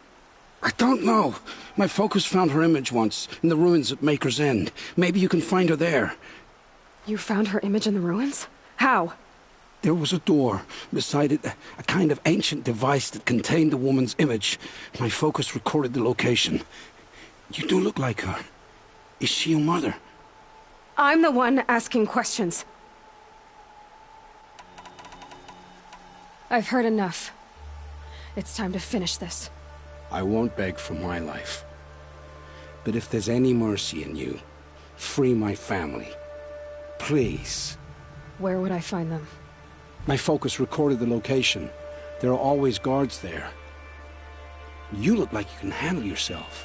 I don't know. My focus found her image once, in the ruins at Maker's End. Maybe you can find her there. You found her image in the ruins? How? There was a door. Beside it, a kind of ancient device that contained the woman's image. My focus recorded the location. You do look like her. Is she your mother? I'm the one asking questions. I've heard enough. It's time to finish this. I won't beg for my life. But if there's any mercy in you, free my family. Please. Where would I find them? My focus recorded the location. There are always guards there. You look like you can handle yourself.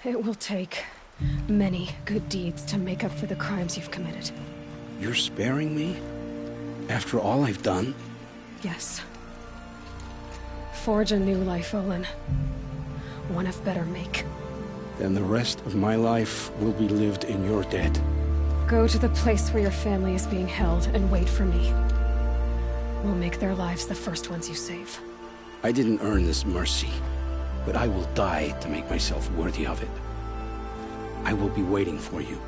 It will take many good deeds to make up for the crimes you've committed. You're sparing me? After all I've done? Yes. Forge a new life, Olin. One of better make. Then the rest of my life will be lived in your debt. Go to the place where your family is being held and wait for me. We'll make their lives the first ones you save. I didn't earn this mercy, but I will die to make myself worthy of it. I will be waiting for you.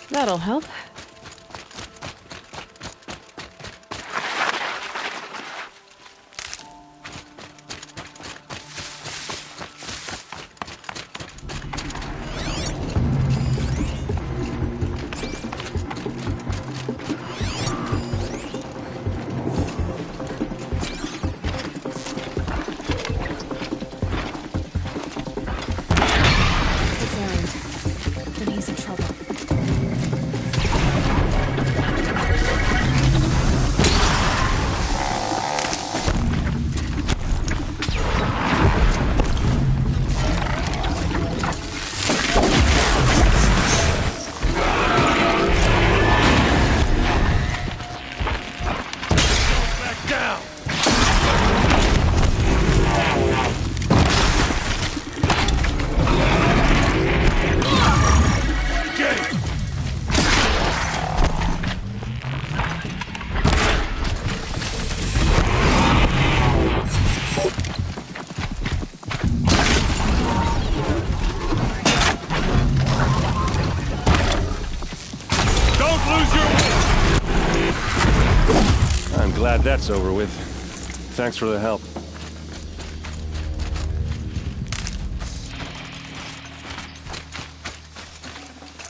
That'll help. It's Erend. Then he's in trouble. Glad that's over with. Thanks for the help.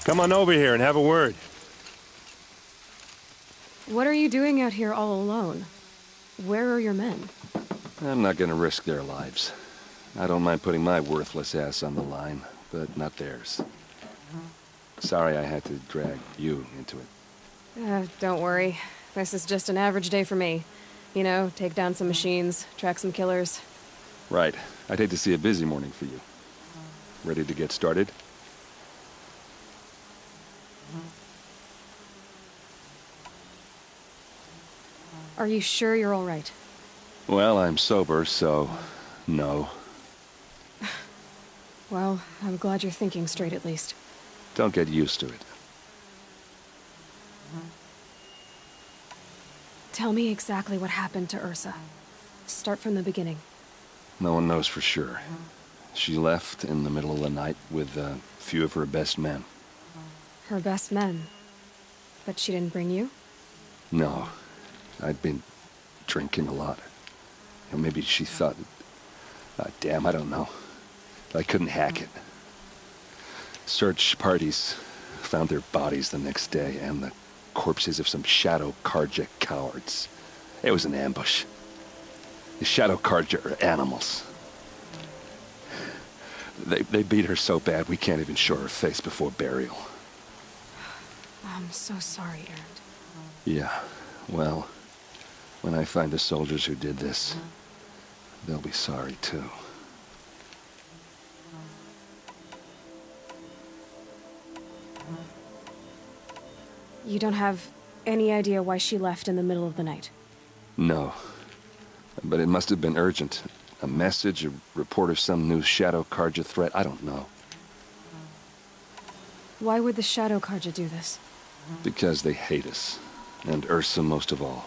Come on over here and have a word. What are you doing out here all alone? Where are your men? I'm not gonna risk their lives. I don't mind putting my worthless ass on the line, but not theirs. Sorry I had to drag you into it. Don't worry. This is just an average day for me. You know, take down some machines, track some killers. Right. I'd hate to see a busy morning for you. Ready to get started? Are you sure you're all right? Well, I'm sober, so no. Well, I'm glad you're thinking straight at least. Don't get used to it. Tell me exactly what happened to Ursa. Start from the beginning. No one knows for sure. She left in the middle of the night with a few of her best men. Her best men? But she didn't bring you? No. I'd been drinking a lot. Or maybe she thought... damn, I don't know. I couldn't hack it. Search parties found their bodies the next day, and the corpses of some Shadow Carja cowards. It was an ambush. The Shadow Carja are animals. They beat her so bad we can't even show her face before burial. I'm so sorry, Erend. Yeah, well, when I find the soldiers who did this, they'll be sorry too. You don't have any idea why she left in the middle of the night? No. But it must have been urgent. A message, a report of some new Shadow Carja threat, I don't know. Why would the Shadow Carja do this? Because they hate us. And Ursa most of all.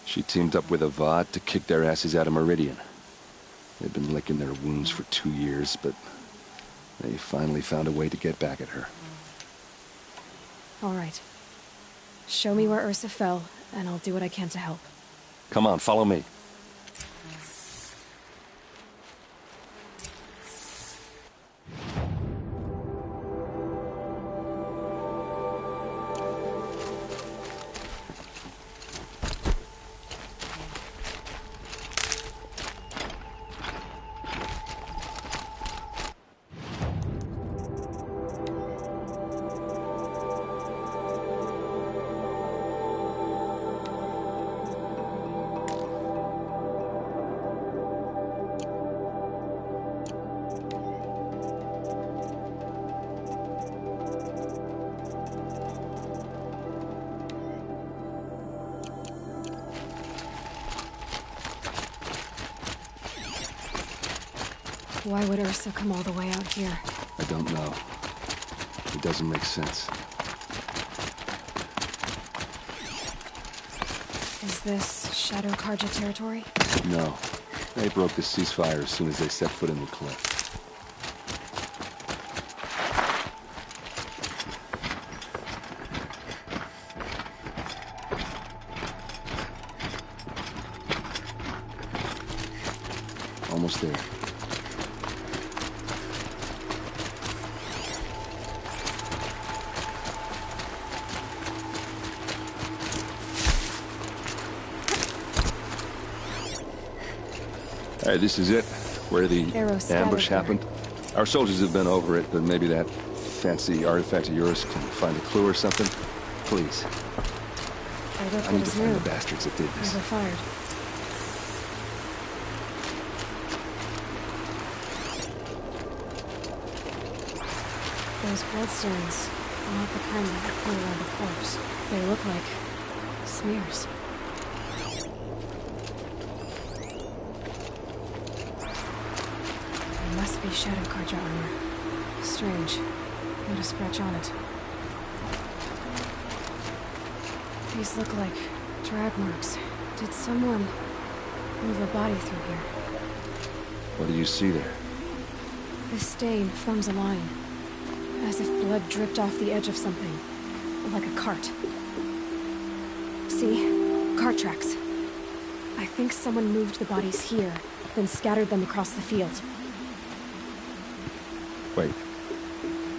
She teamed up with Avad to kick their asses out of Meridian. They've been licking their wounds for 2 years, but they finally found a way to get back at her. All right. Show me where Ursa fell, and I'll do what I can to help. Come on, follow me. Why would Ursa come all the way out here? I don't know. It doesn't make sense. Is this Shadow Karja territory? No. They broke the ceasefire as soon as they set foot in the cliff. Almost there. All right, this is it, where the ambush happened. Our soldiers have been over it, but maybe that fancy artifact of yours can find a clue or something. Please. I need to find the bastards that did this. Never fired. Those bloodstains are not the kind that appear around a corpse. They look like smears. It must be Shadow Karja armor. Strange. Not a scratch on it. These look like drag marks. Did someone move a body through here? What do you see there? This stain forms a line. As if blood dripped off the edge of something. Like a cart. See? Cart tracks. I think someone moved the bodies here, then scattered them across the field. Wait.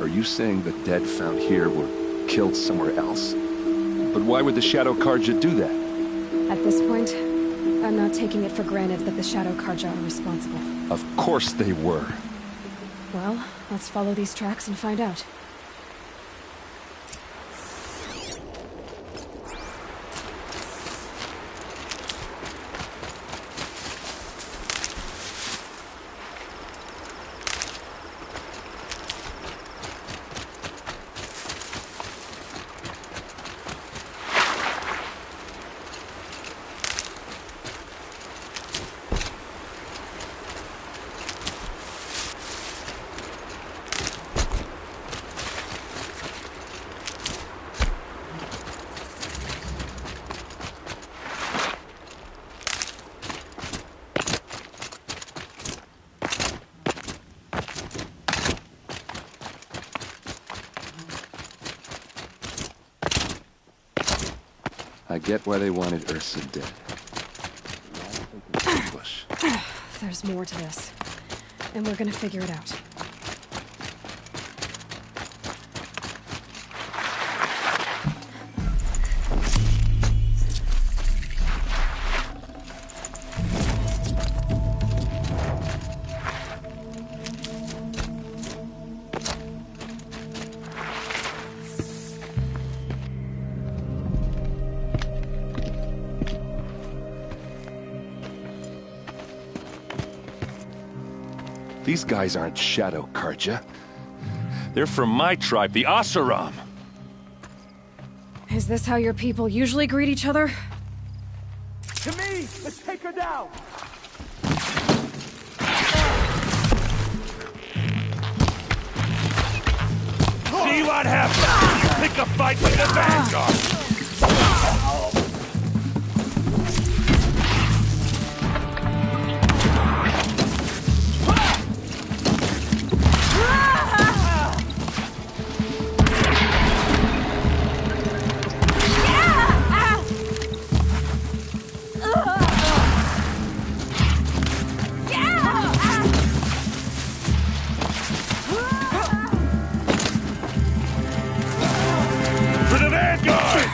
Are you saying the dead found here were killed somewhere else? But why would the Shadow Karja do that? At this point, I'm not taking it for granted that the Shadow Karja are responsible. Of course they were. Well, let's follow these tracks and find out. I get why they wanted Ursa dead. There's more to this. And we're gonna figure it out. These guys aren't Shadow Karja. They're from my tribe, the Oseram. Is this how your people usually greet each other? To me! Let's take her down! See what happens! You pick a fight with the Vanguard! For the Vanguard!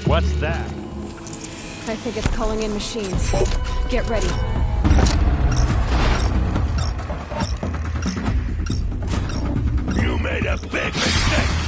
What's that? I think it's calling in machines. Get ready. You made a big mistake!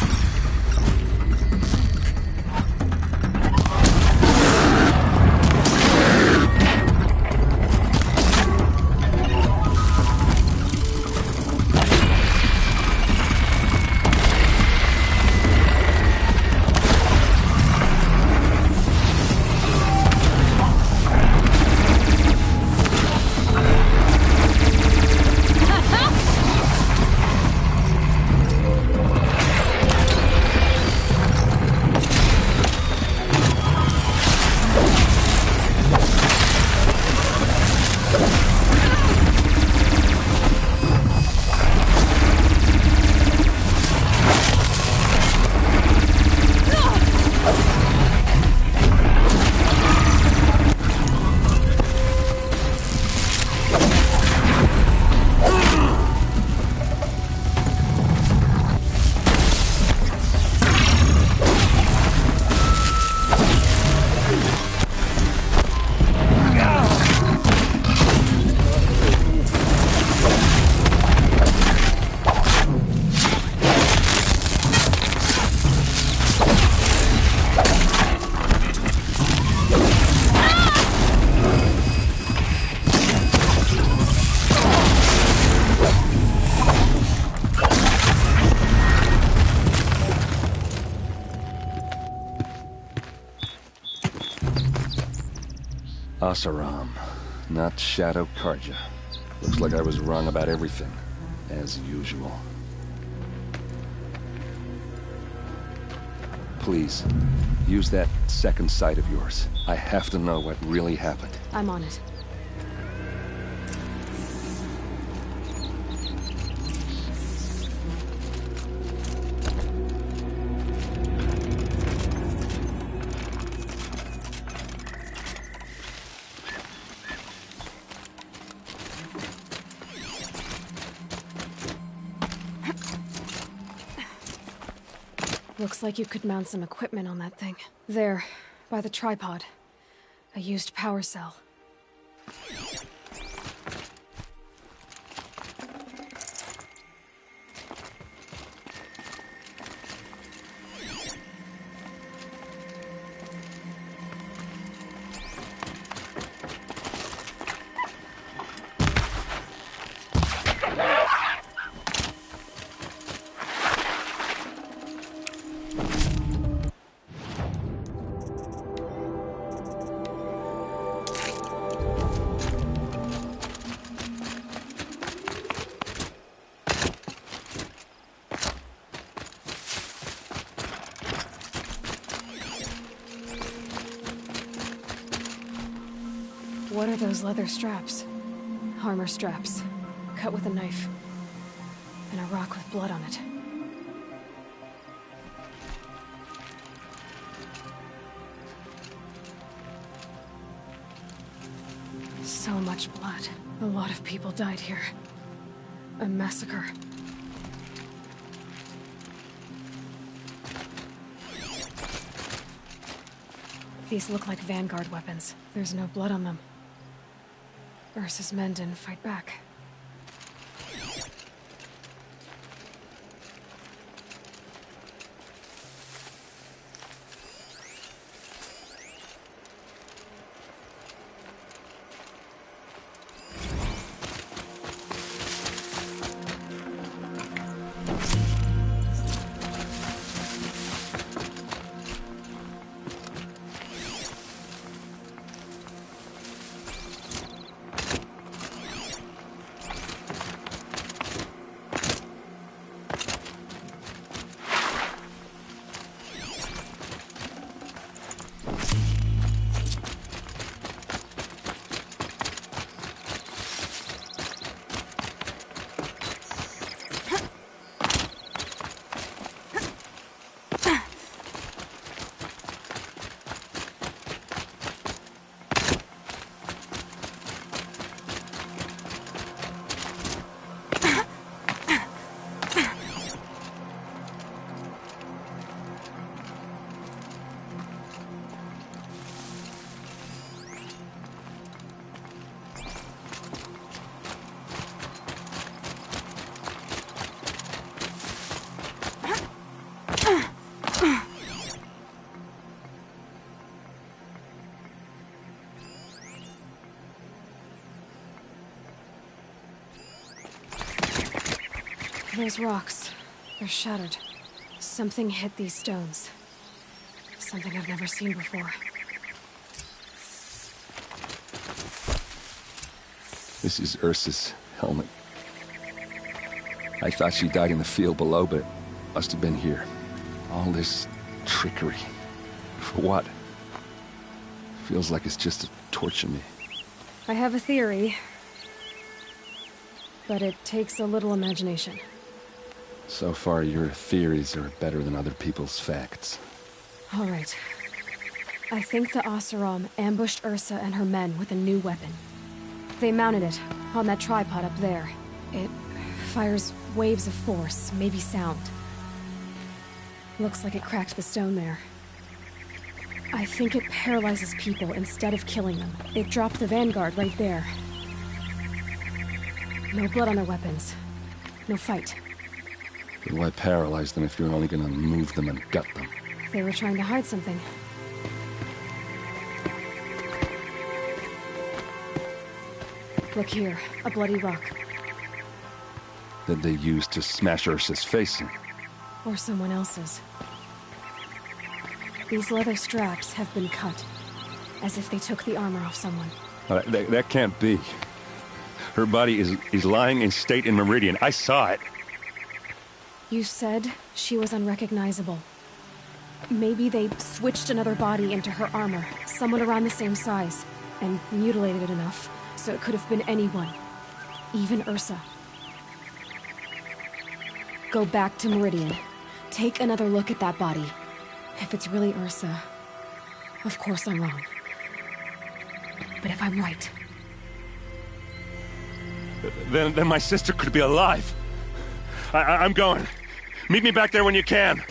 Oseram, not Shadow Carja. Looks like I was wrong about everything, as usual. Please, use that second sight of yours. I have to know what really happened. I'm on it. Looks like you could mount some equipment on that thing. There, by the tripod. A used power cell. What are those leather straps? Armor straps, cut with a knife. And a rock with blood on it. So much blood. A lot of people died here. A massacre. These look like Vanguard weapons. There's no blood on them. Ursa's men didn't fight back. Those rocks, they're shattered. Something hit these stones. Something I've never seen before. This is Ursa's helmet. I thought she died in the field below, but it must have been here. All this trickery. For what? Feels like it's just to torture me. I have a theory, but it takes a little imagination. So far, your theories are better than other people's facts. All right. I think the Oseram ambushed Ursa and her men with a new weapon. They mounted it on that tripod up there. It fires waves of force, maybe sound. Looks like it cracked the stone there. I think it paralyzes people instead of killing them. It dropped the Vanguard right there. No blood on their weapons. No fight. Then why paralyze them if you're only gonna move them and gut them? They were trying to hide something. Look here, a bloody rock. That they used to smash Ursa's face in. Or someone else's. These leather straps have been cut, as if they took the armor off someone. That can't be. Her body is lying in state in Meridian. I saw it. You said she was unrecognizable. Maybe they switched another body into her armor, someone around the same size, and mutilated it enough, so it could have been anyone. Even Ursa. Go back to Meridian. Take another look at that body. If it's really Ursa, of course I'm wrong. But if I'm right... Then my sister could be alive. I'm going. Meet me back there when you can.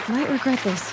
Might regret this.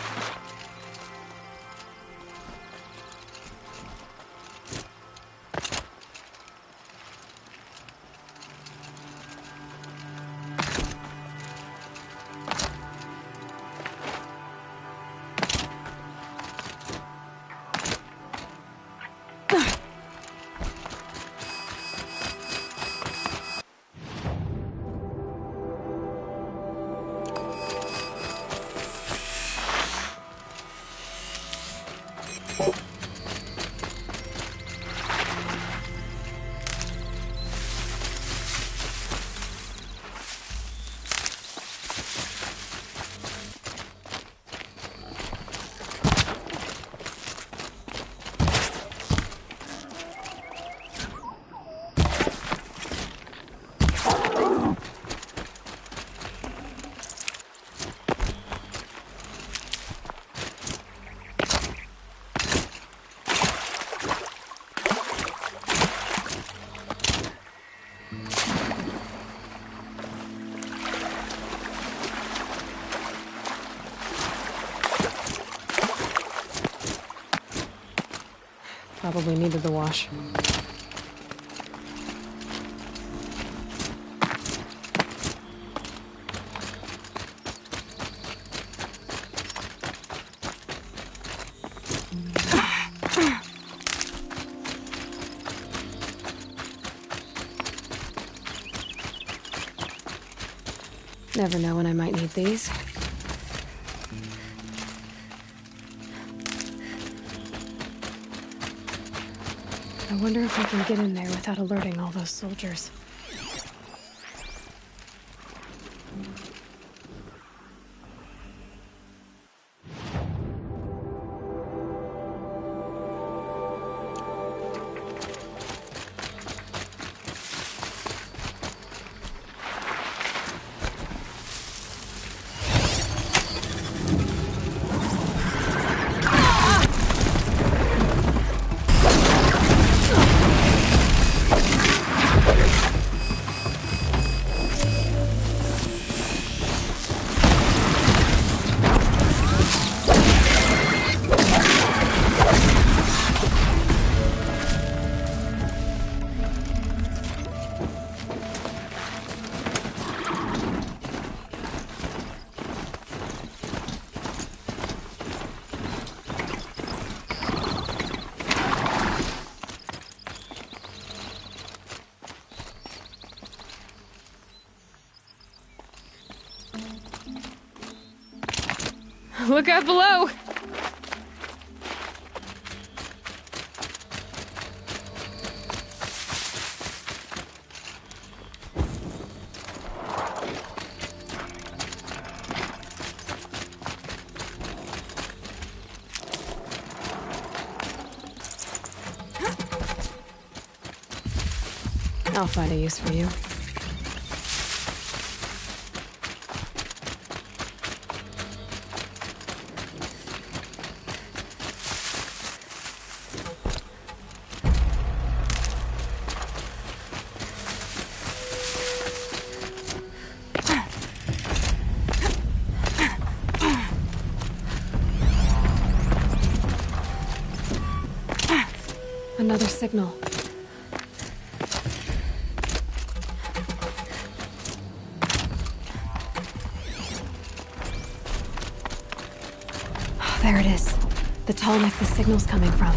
probably needed the wash. Never know when I might need these. I wonder if I can get in there without alerting all those soldiers. Look out below! I'll find a use for you. Another signal. There it is. The tall neck the signal's coming from.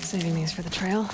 Saving these for the trail.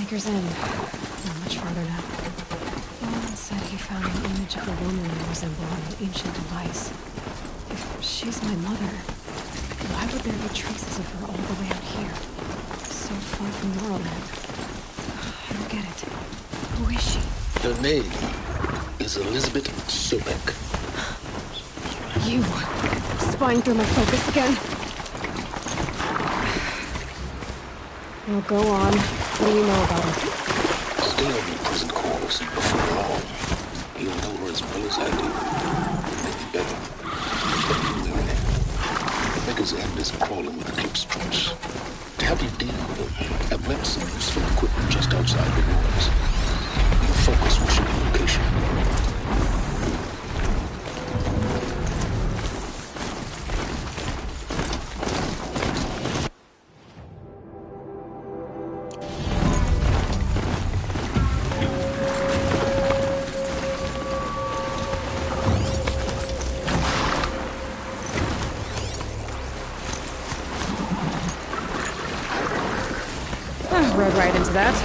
Maker's Inn. Not much farther now. Nolan said he found an image of a woman that resembled an ancient device. If she's my mother, why would there be traces of her all the way out here? So far from Norland. I don't get it. Who is she? Her name is Elizabeth Sobek. You! Spying through my focus again? Well, go on. What do you know about her? Stay on your prison quarters before long. You'll know her as well as I do. Maybe better. Maker's End is crawling with eclipse troops. To help you deal with them, I've left some useful equipment just outside the walls. Your focus will show the location. Rode right into that.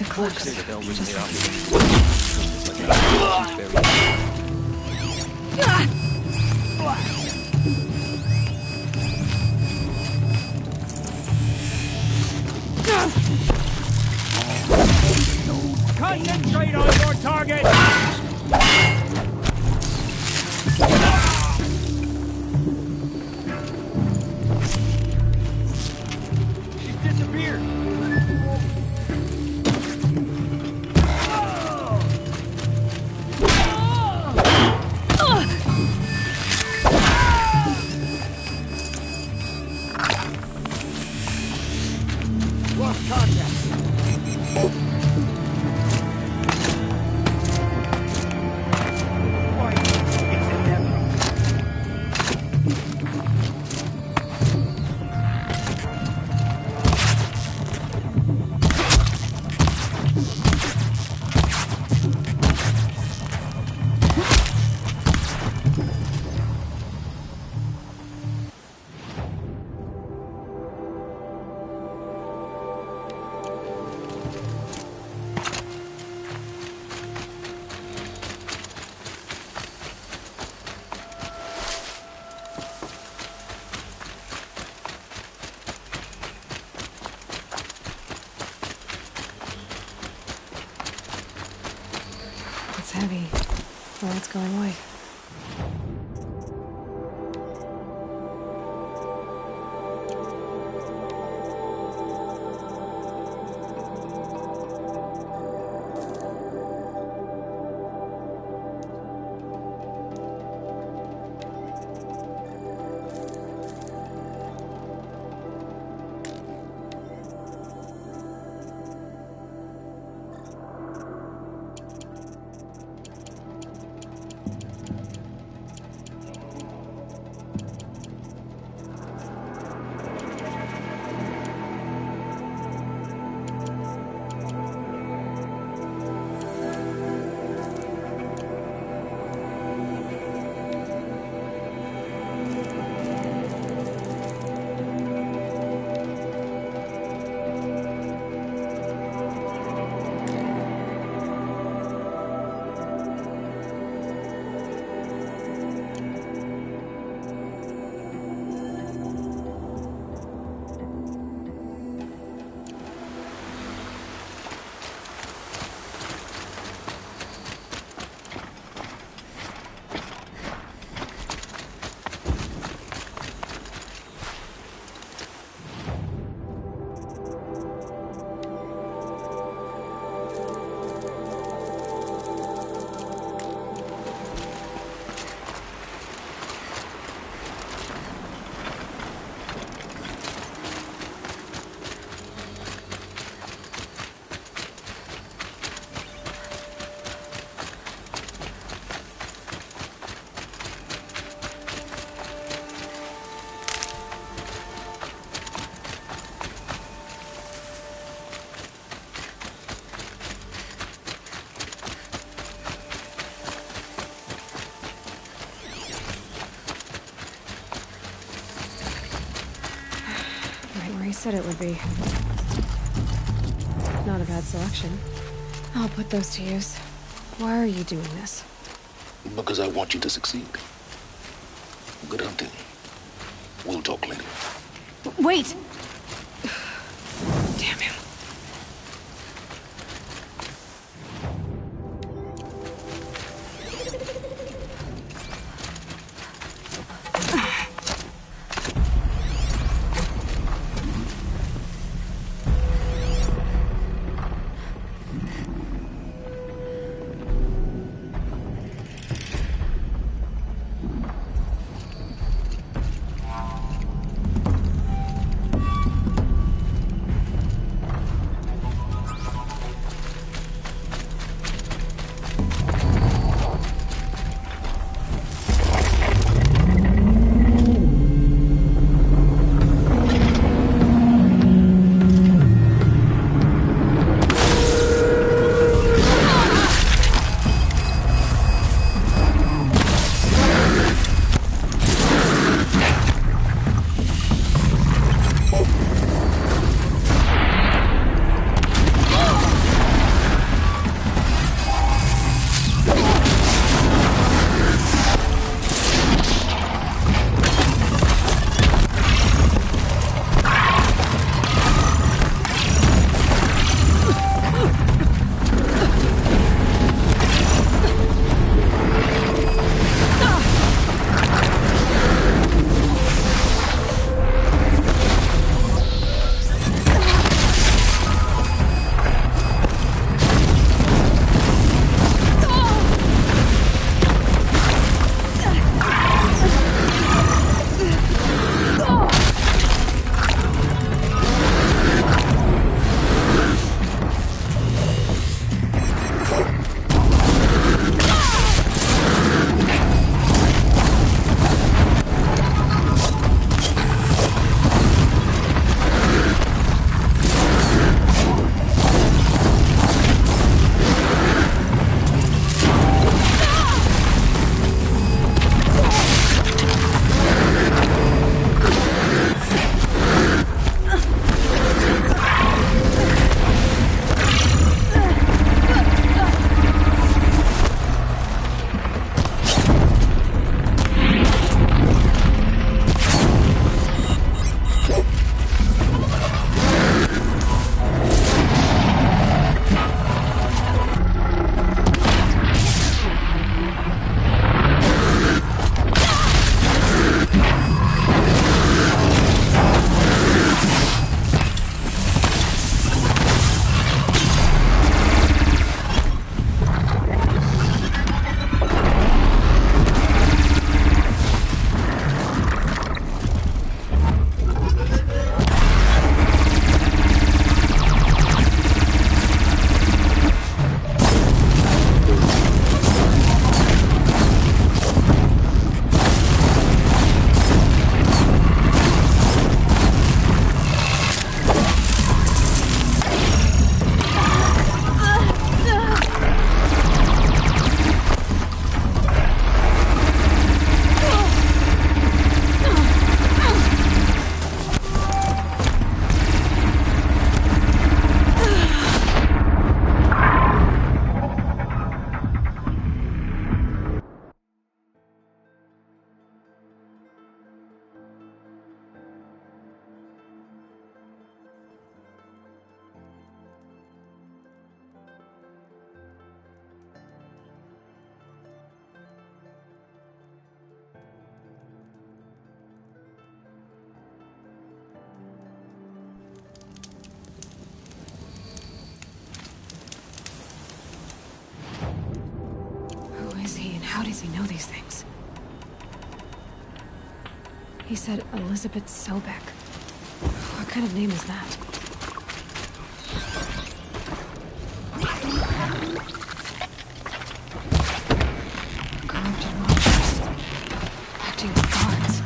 Eclipse. Concentrate on your target! She's disappeared! Lost contact! It's heavy. Well, it's going away. he said it would be. Not a bad selection. I'll put those to use. Why are you doing this? Because I want you to succeed. Good hunting. We'll talk later. Wait! Damn him. How does he know these things? He said Elizabeth Sobek. What kind of name is that? Corrupted monsters. Acting as guards.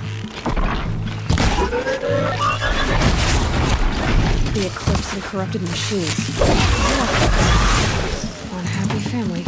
The Eclipse and corrupted machines. Unhappy family.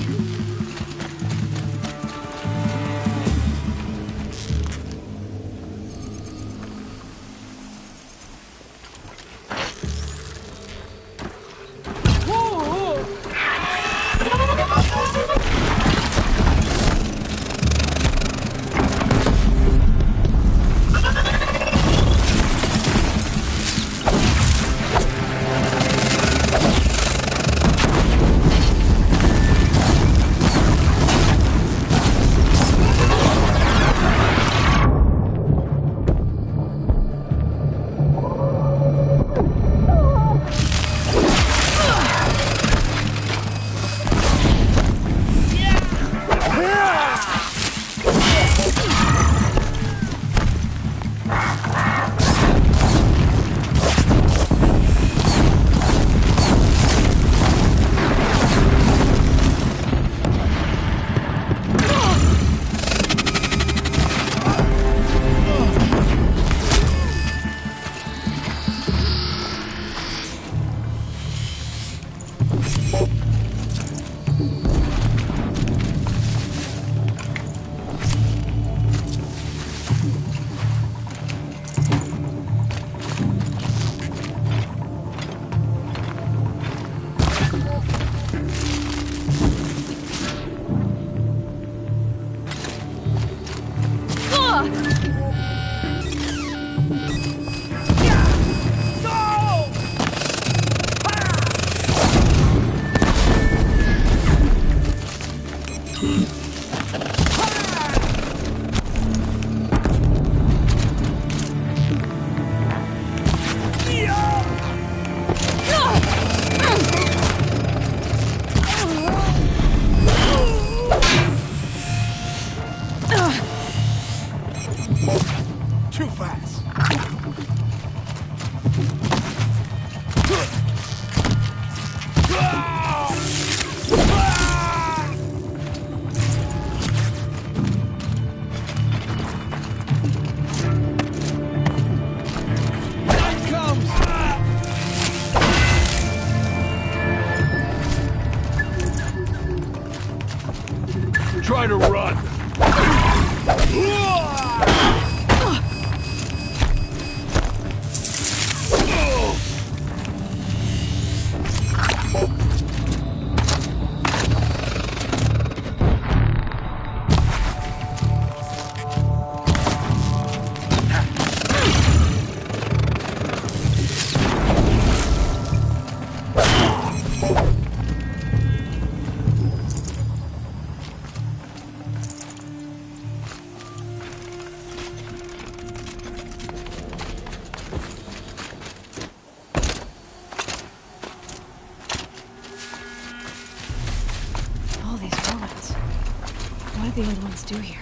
did the old ones do here?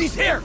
She's here!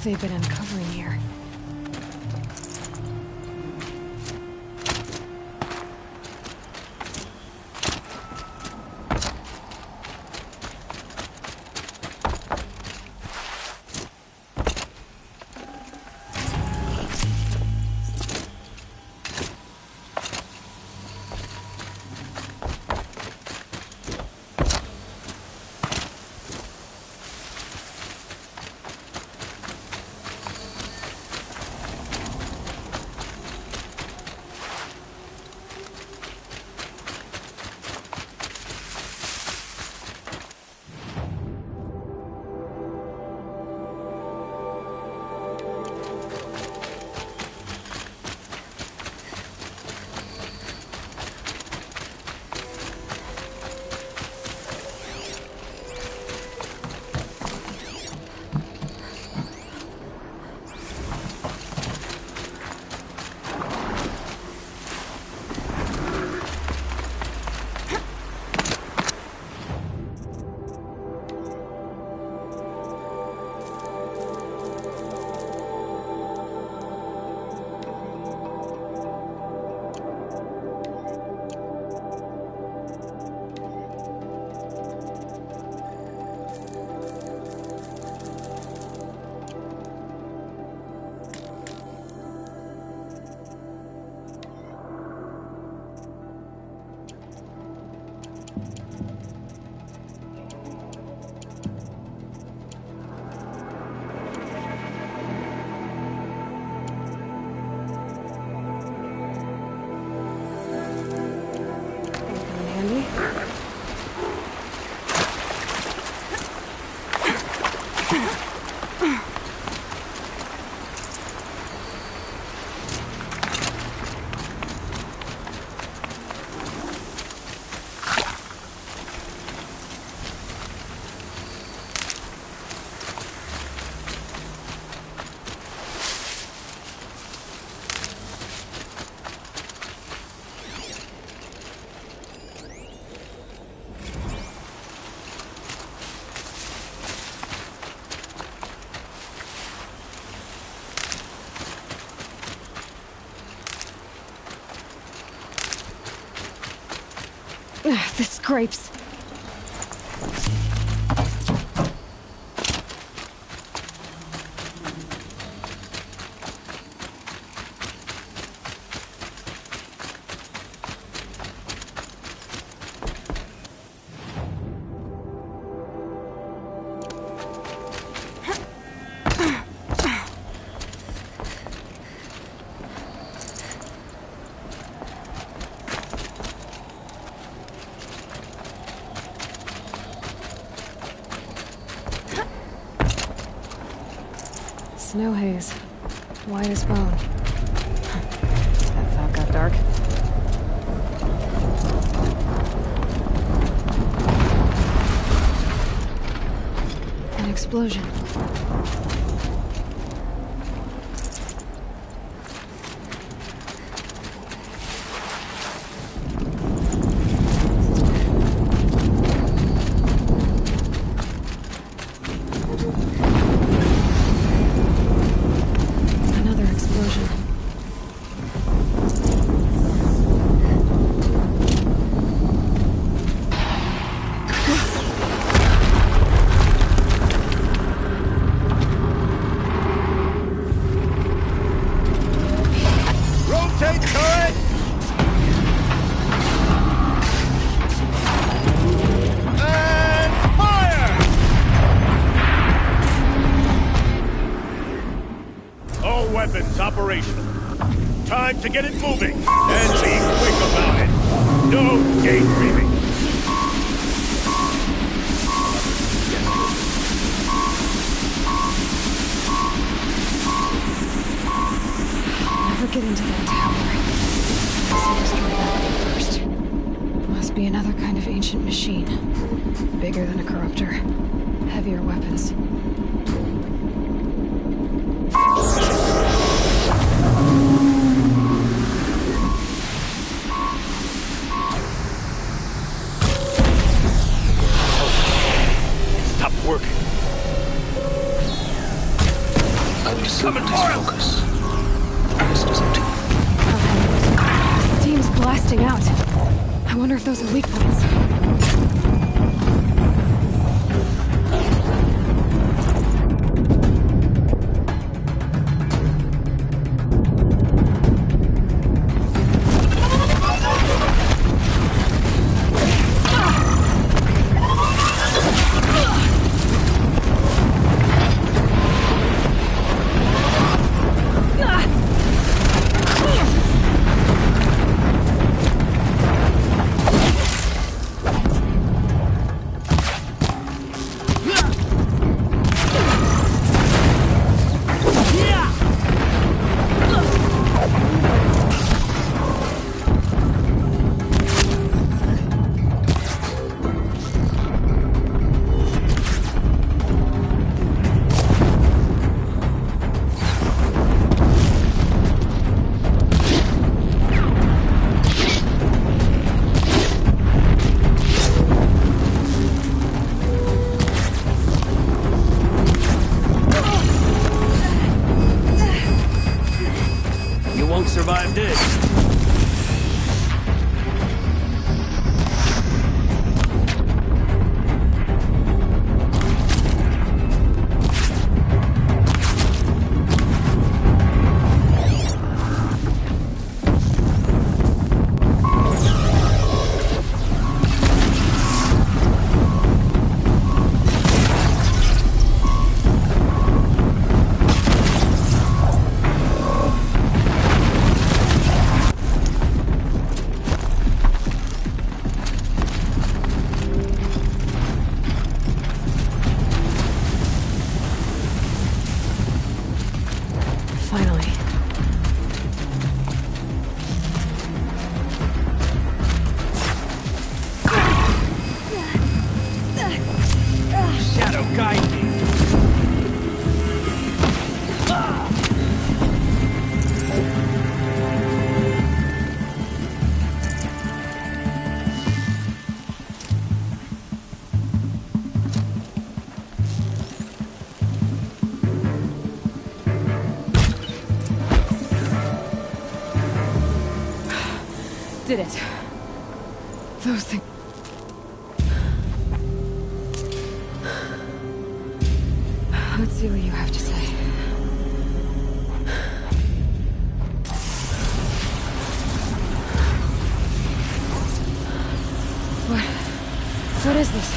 have they been uncovering here? The scrapes. Snow haze. White as bone. That thought got dark. An explosion. Weapons operational. Time to get it moving. And be quick about it. No daydreaming. Never get into that tower. I'll destroy that thing first. Must be another kind of ancient machine. Bigger than a corruptor. Heavier weapons. Stop working. wonder if those are weak points. Survive this. Finally. Shadow, guide me. Did it. Those things. Let's see what you have to say. What is this?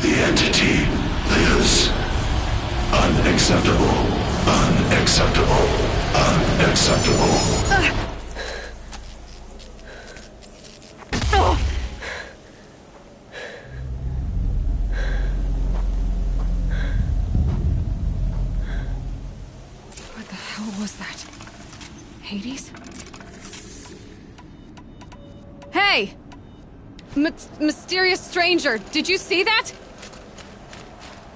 The entity lives. Unacceptable. Unacceptable. Unacceptable. What the hell was that? Hades? Hey! Mysterious stranger, did you see that?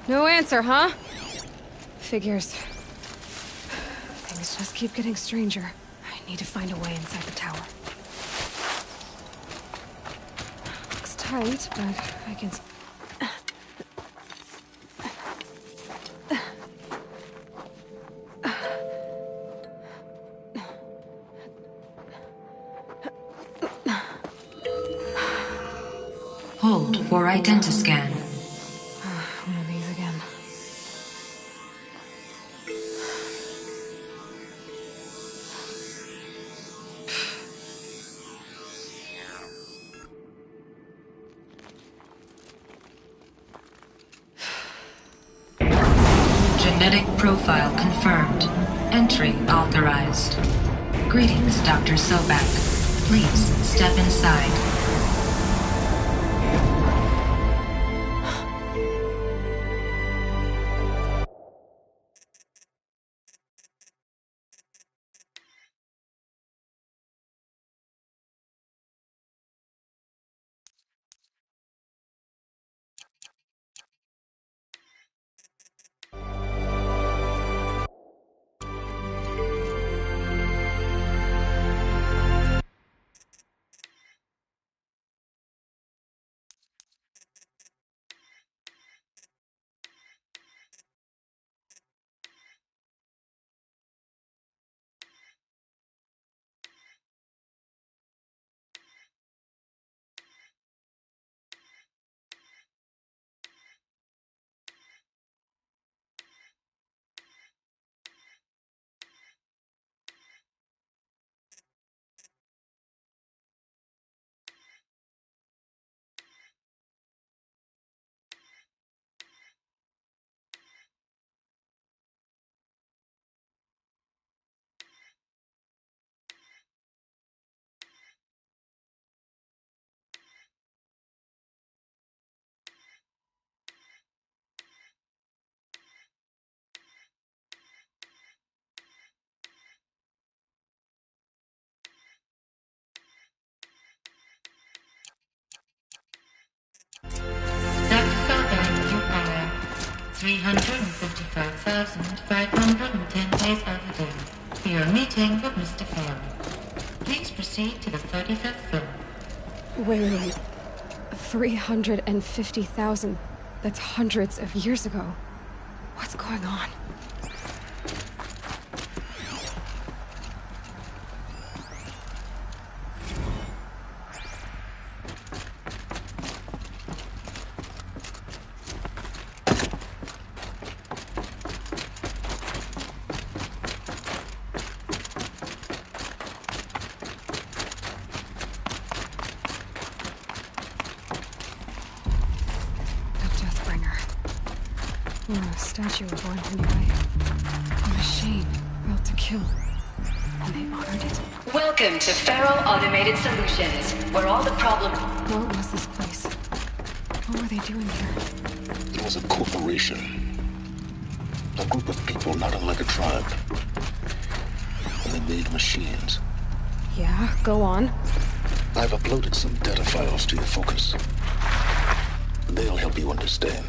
No answer, huh? Figures. Things just keep getting stranger. I need to find a way inside the tower. Looks tight, but I can... Hold for identiscan. One of these again. Genetic profile confirmed. Entry authorized. Greetings, Dr. Sobek. Please step inside. 355,510 days overdue for your meeting with Mr. Farrell. Please proceed to the 35th floor. Wait. 350,000. That's hundreds of years ago. What's going on? Statue of one who died. A machine built to kill. And they honored it. Welcome to Farrell Automated Solutions, where all the problem... What was this place? What were they doing here? It was a corporation. A group of people not unlike a tribe. And they made machines. Yeah, go on. I've uploaded some data files to your focus. They'll help you understand.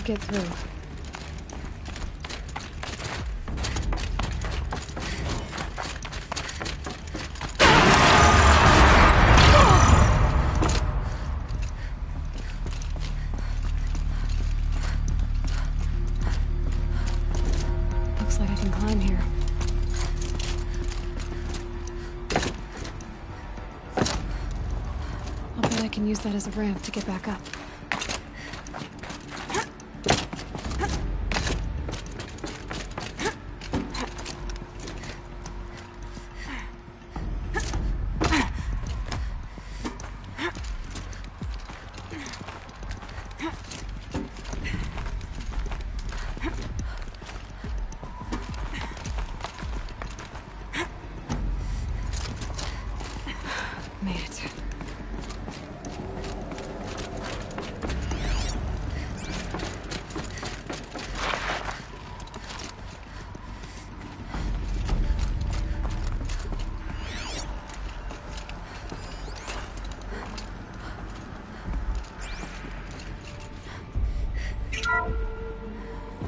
Get through. Looks like I can climb here. I'll bet I can use that as a ramp to get back up.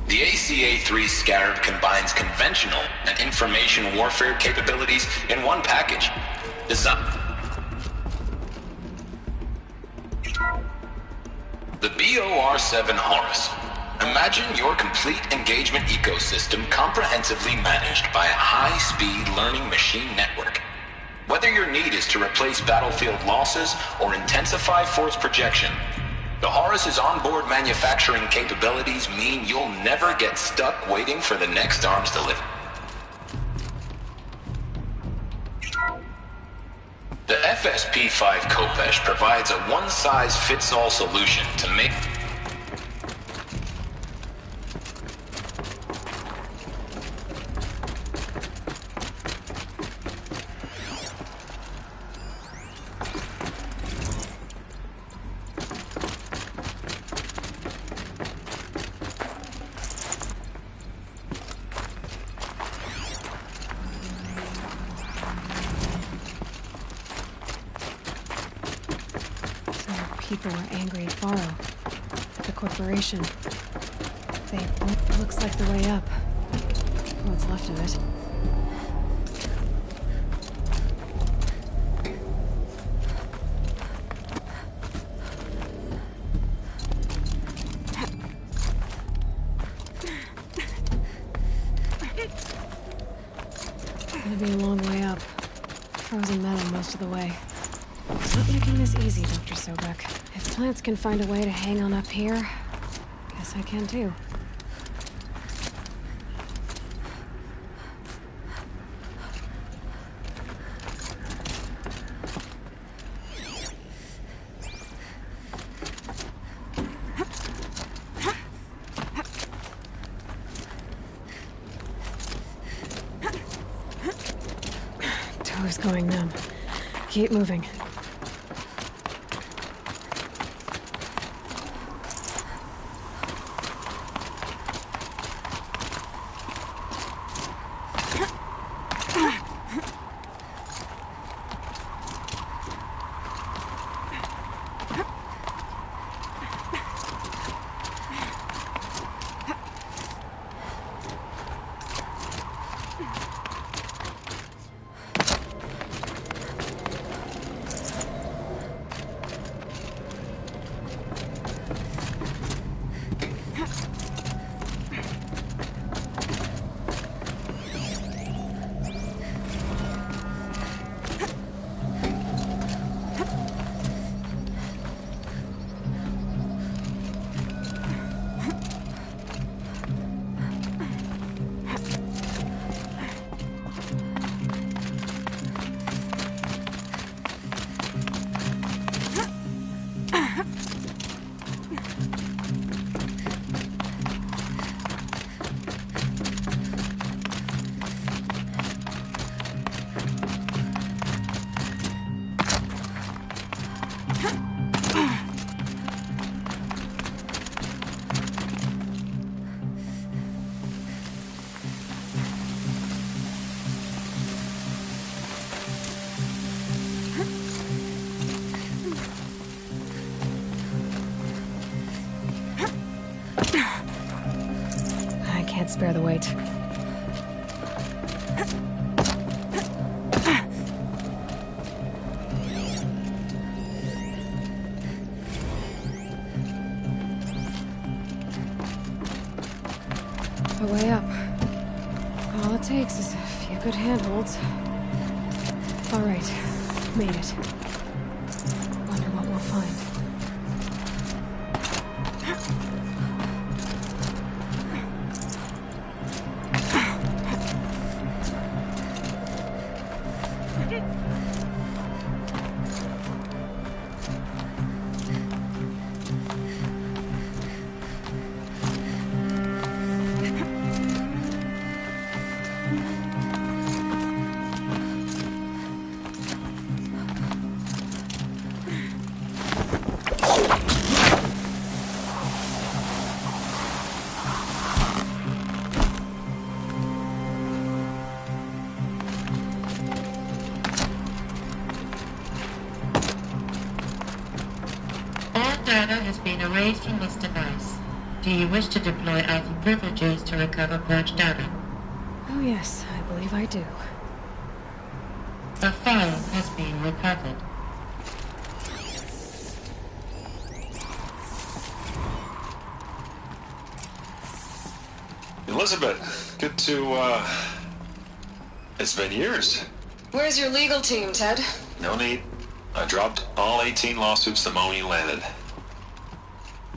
The ACA-3 Scarab combines conventional and information warfare capabilities in one package. The BOR-7 Horus. Imagine your complete engagement ecosystem comprehensively managed by a high-speed learning machine network. Whether your need is to replace battlefield losses or intensify force projection, the Horus's onboard manufacturing capabilities mean you'll never get stuck waiting for the next arms delivery. The FSP-5 Khopesh provides a one-size-fits-all solution to make... People were angry at Faro, at the corporation. Looks like the way up. What's left of it. It's gonna be a long way up. Frozen metal most of the way. Not making this easy, Dr. Sobek. If plants can find a way to hang on up here, guess I can too. Toes going numb. Keep moving. right. A way up. All it takes is a few good handholds. All right, made it. Wonder what we'll find. Data has been erased from this device. Do you wish to deploy Alpha privileges to recover purged data? Oh yes, I believe I do. A file has been recovered. Elizabeth, good to, it's been years. Where's your legal team, Ted? No need. I dropped all 18 lawsuits the moment you landed.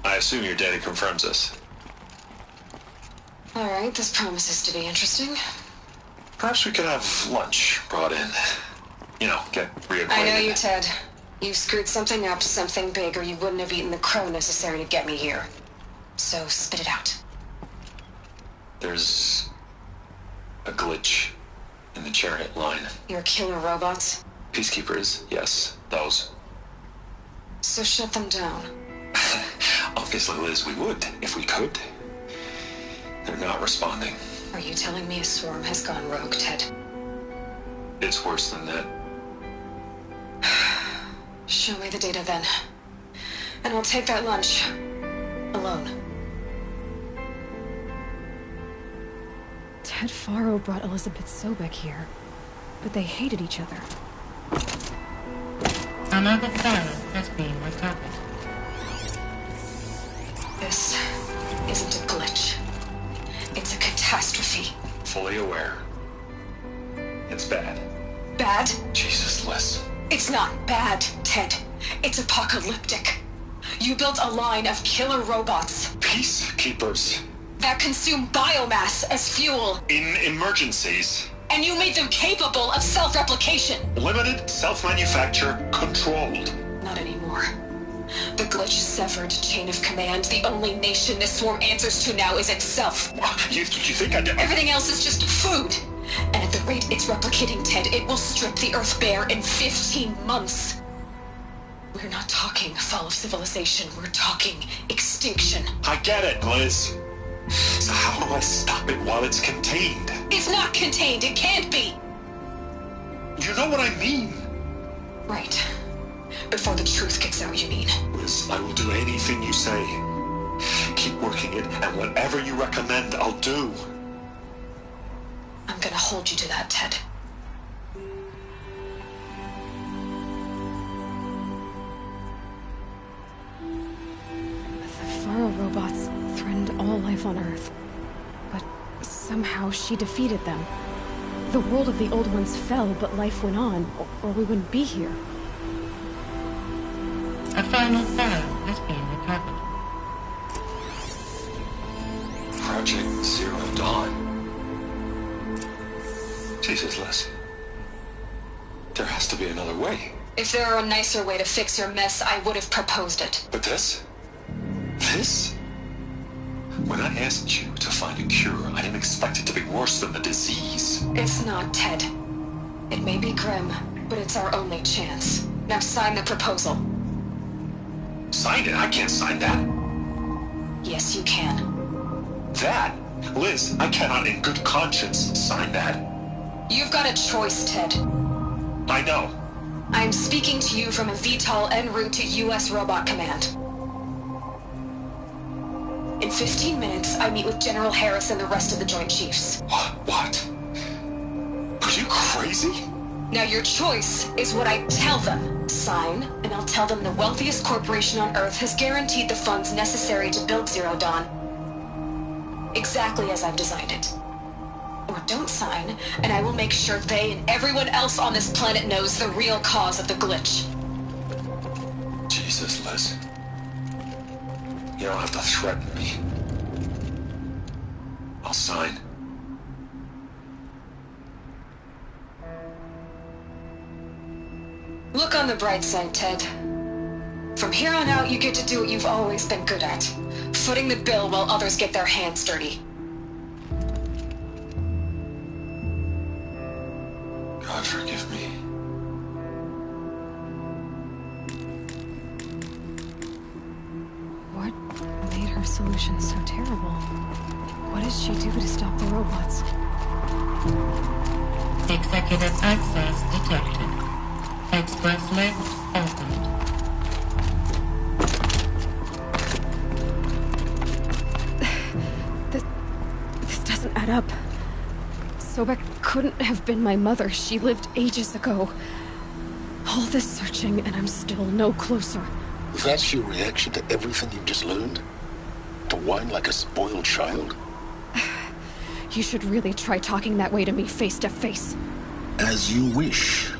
I assume your data confirms this. All right, this promises to be interesting. Perhaps we could have lunch brought in. You know, get reacquainted. I know you, Ted. You screwed something up, something big, or you wouldn't have eaten the crow necessary to get me here. So spit it out. There's a glitch in the chariot line. Your killer robots? Peacekeepers, yes, those. So shut them down. Obviously, Liz, we would, if we could. They're not responding. Are you telling me a swarm has gone rogue, Ted? It's worse than that. Show me the data then. And I'll take that lunch. Alone. Ted Faro brought Elizabeth Sobek here, but they hated each other. Another file has been recovered. This isn't a glitch. It's a catastrophe. Fully aware. It's bad. Bad? Jesus, Liz. It's not bad, Ted. It's apocalyptic. You built a line of killer robots. Peacekeepers. That consume biomass as fuel. In emergencies. And you made them capable of self-replication. Limited, self-manufacture, controlled. Not anymore. The glitch severed chain of command. The only nation this swarm answers to now is itself. You think I did? Everything else is just food. And at the rate it's replicating, Ted, it will strip the Earth bare in 15 months. We're not talking fall of civilization. We're talking extinction. I get it, Liz. So how do I stop it while it's contained? It's not contained. It can't be. You know what I mean. Right. Before the truth gets out, you mean? Liz, I will do anything you say. Keep working it, and whatever you recommend, I'll do. I'm gonna hold you to that, Ted. The Faro robots threatened all life on Earth. But somehow she defeated them. The world of the old ones fell, but life went on, or we wouldn't be here. A final file has been recovered. Project Zero Dawn. Jesus, Liz. There has to be another way. If there were a nicer way to fix your mess, I would have proposed it. But this? This? When I asked you to find a cure, I didn't expect it to be worse than the disease. It's not, Ted. It may be grim, but it's our only chance. Now sign the proposal. Sign it? I can't sign that. Yes, you can. That? Liz, I cannot in good conscience sign that. You've got a choice, Ted. I know. I'm speaking to you from a VTOL en route to U.S. Robot Command. In 15 minutes, I meet with General Harris and the rest of the Joint Chiefs. What? Are you crazy? Now your choice is what I tell them. Sign, and I'll tell them the wealthiest corporation on Earth has guaranteed the funds necessary to build Zero Dawn. Exactly as I've designed it. Or don't sign, and I will make sure they and everyone else on this planet knows the real cause of the glitch. Jesus, Liz. You don't have to threaten me. I'll sign. Look on the bright side, Ted. From here on out, you get to do what you've always been good at. Footing the bill while others get their hands dirty. God forgive me. What made her solution so terrible? What does she do to stop the robots? Executive access detected. Express link opened. This doesn't add up. Sobek couldn't have been my mother. She lived ages ago. All this searching, and I'm still no closer. That's your reaction to everything you've just learned? To whine like a spoiled child? You should really try talking that way to me face to face. As you wish.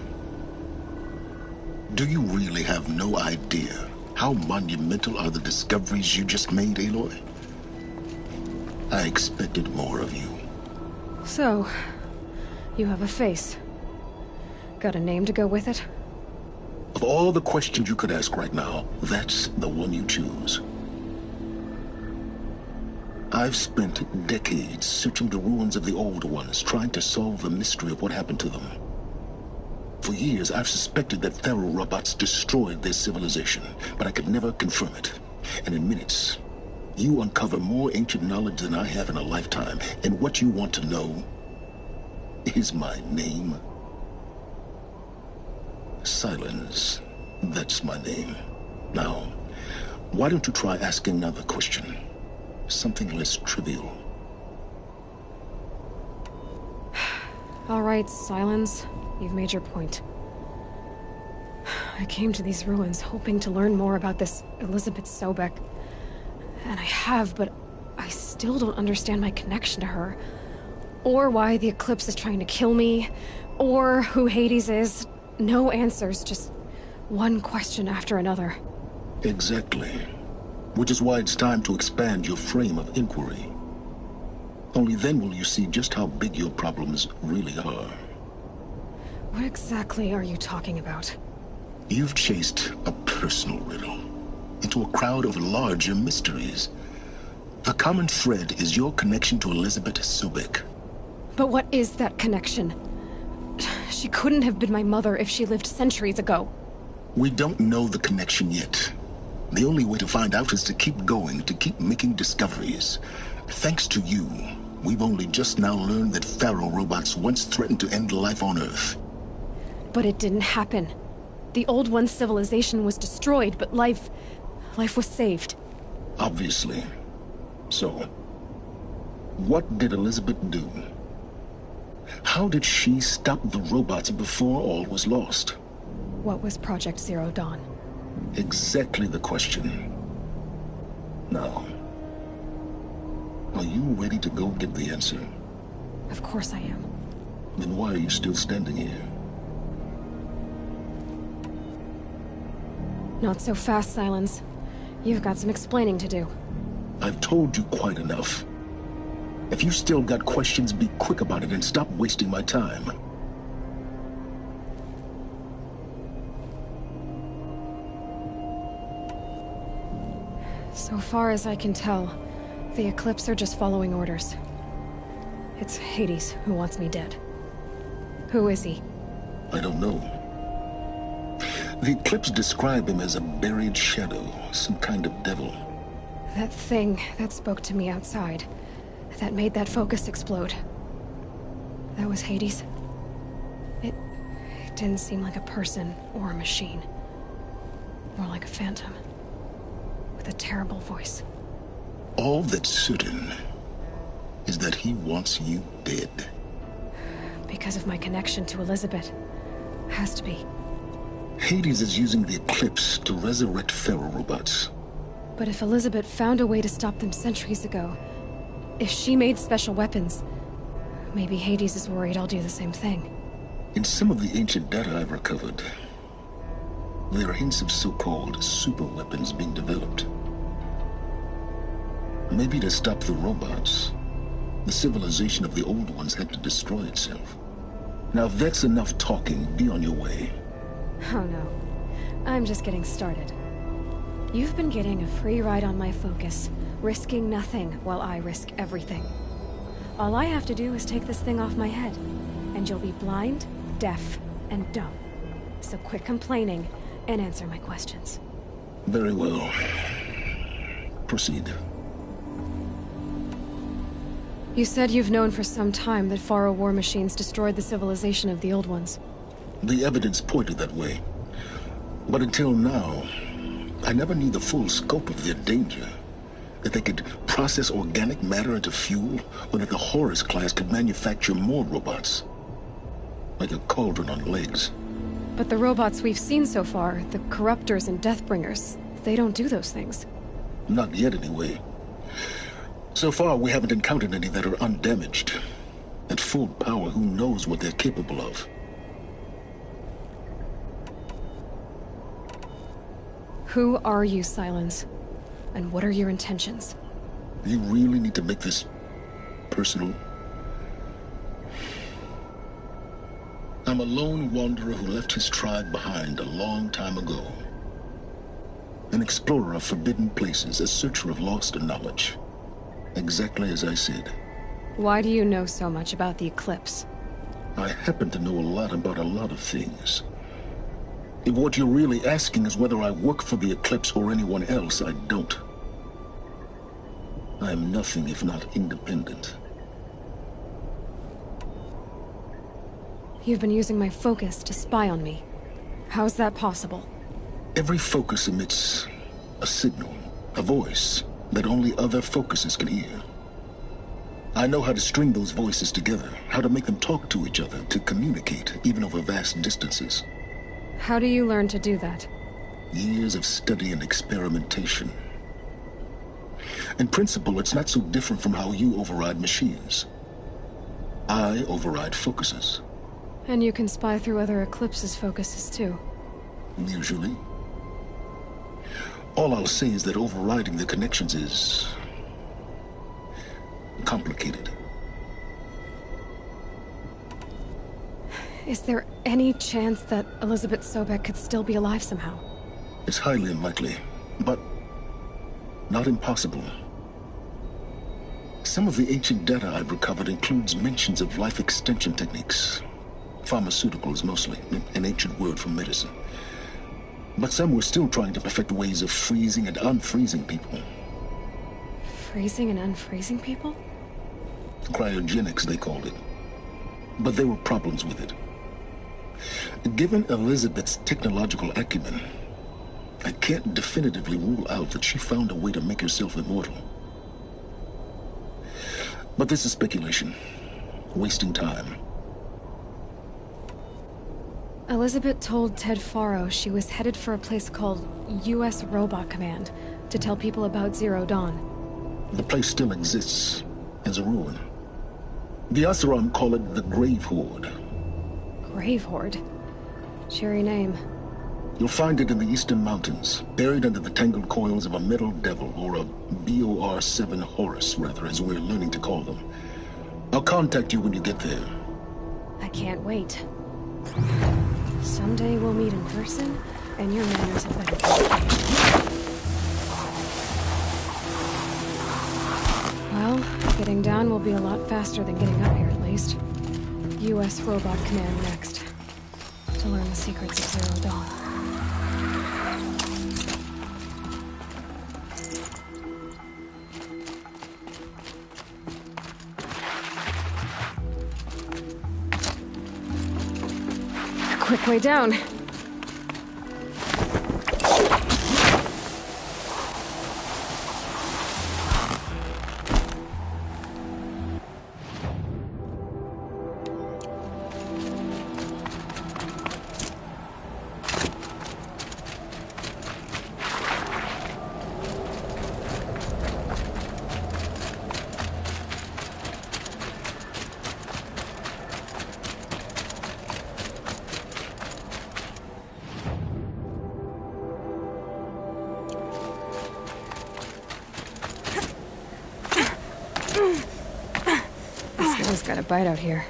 Do you really have no idea how monumental are the discoveries you just made, Aloy? I expected more of you. So, you have a face. Got a name to go with it? Of all the questions you could ask right now, that's the one you choose. I've spent decades searching the ruins of the Old Ones, trying to solve the mystery of what happened to them. For years, I've suspected that Faro robots destroyed their civilization, but I could never confirm it. And in minutes, you uncover more ancient knowledge than I have in a lifetime, and what you want to know is my name. Silence. That's my name. Now, why don't you try asking another question? Something less trivial. All right, Silence. You've made your point. I came to these ruins hoping to learn more about this Elizabeth Sobek. And I have, but I still don't understand my connection to her. Or why the Eclipse is trying to kill me. Or who Hades is. No answers, just one question after another. Exactly. Which is why it's time to expand your frame of inquiry. Only then will you see just how big your problems really are. What exactly are you talking about? You've chased a personal riddle into a crowd of larger mysteries. The common thread is your connection to Elizabeth Sobek. But what is that connection? She couldn't have been my mother if she lived centuries ago. We don't know the connection yet. The only way to find out is to keep going, to keep making discoveries. Thanks to you, we've only just now learned that Faro robots once threatened to end life on Earth. But it didn't happen. The Old One's civilization was destroyed, but life was saved. Obviously. So, what did Elizabeth do? How did she stop the robots before all was lost? What was Project Zero Dawn? Exactly the question. Now, are you ready to go get the answer? Of course I am. Then why are you still standing here? Not so fast, Silence. You've got some explaining to do. I've told you quite enough. If you still got questions, be quick about it and stop wasting my time. So far as I can tell, the Eclipse are just following orders. It's Hades who wants me dead. Who is he? I don't know. The Eclipse describe him as a buried shadow, some kind of devil. That thing that spoke to me outside, that made that focus explode. That was Hades. It didn't seem like a person or a machine. More like a phantom. With a terrible voice. All that's certain is that he wants you dead. Because of my connection to Elizabeth. Has to be. Hades is using the Eclipse to resurrect ferrorobots. But if Elizabeth found a way to stop them centuries ago, if she made special weapons, maybe Hades is worried I'll do the same thing. In some of the ancient data I've recovered, there are hints of so-called super weapons being developed. Maybe to stop the robots, the civilization of the old ones had to destroy itself. Now if that's enough talking, be on your way. Oh no. I'm just getting started. You've been getting a free ride on my focus, risking nothing while I risk everything. All I have to do is take this thing off my head, and you'll be blind, deaf, and dumb. So quit complaining and answer my questions. Very well. Proceed. You said you've known for some time that Faro war machines destroyed the civilization of the old ones. The evidence pointed that way. But until now, I never knew the full scope of their danger. That they could process organic matter into fuel, or that the Horus class could manufacture more robots. Like a cauldron on legs. But the robots we've seen so far, the Corruptors and Deathbringers, they don't do those things. Not yet, anyway. So far, we haven't encountered any that are undamaged. At full power, who knows what they're capable of? Who are you, Sylens? And what are your intentions? You really need to make this personal? I'm a lone wanderer who left his tribe behind a long time ago. An explorer of forbidden places, a searcher of lost knowledge. Exactly as I said. Why do you know so much about the Eclipse? I happen to know a lot about a lot of things. If what you're really asking is whether I work for the Eclipse or anyone else, I don't. I am nothing if not independent. You've been using my focus to spy on me. How's that possible? Every focus emits a signal, a voice, that only other focuses can hear. I know how to string those voices together, how to make them talk to each other, to communicate, even over vast distances. How do you learn to do that? Years of study and experimentation. In principle, it's not so different from how you override machines. I override focuses. And you can spy through other Eclipse's focuses too. Usually. All I'll say is that overriding the connections is complicated. Is there any chance that Elizabeth Sobek could still be alive somehow? It's highly unlikely, but not impossible. Some of the ancient data I've recovered includes mentions of life extension techniques. Pharmaceuticals, mostly, an ancient word for medicine. But some were still trying to perfect ways of freezing and unfreezing people. Freezing and unfreezing people? Cryogenics, they called it. But there were problems with it. Given Elizabeth's technological acumen, I can't definitively rule out that she found a way to make herself immortal. But this is speculation. Wasting time. Elizabeth told Ted Faro she was headed for a place called U.S. Robot Command to tell people about Zero Dawn. The place still exists as a ruin. The Oseram call it the Grave Horde. Grave Horde? Cheery name. You'll find it in the Eastern Mountains, buried under the tangled coils of a Metal Devil, or a BOR-7 Horus, rather, as we're learning to call them. I'll contact you when you get there. I can't wait. Someday we'll meet in person, and your manners are better. Well, getting down will be a lot faster than getting up here, at least. U.S. Robot Command next. To learn the secrets of Zero Dawn. Quick way down. Got a bite out here.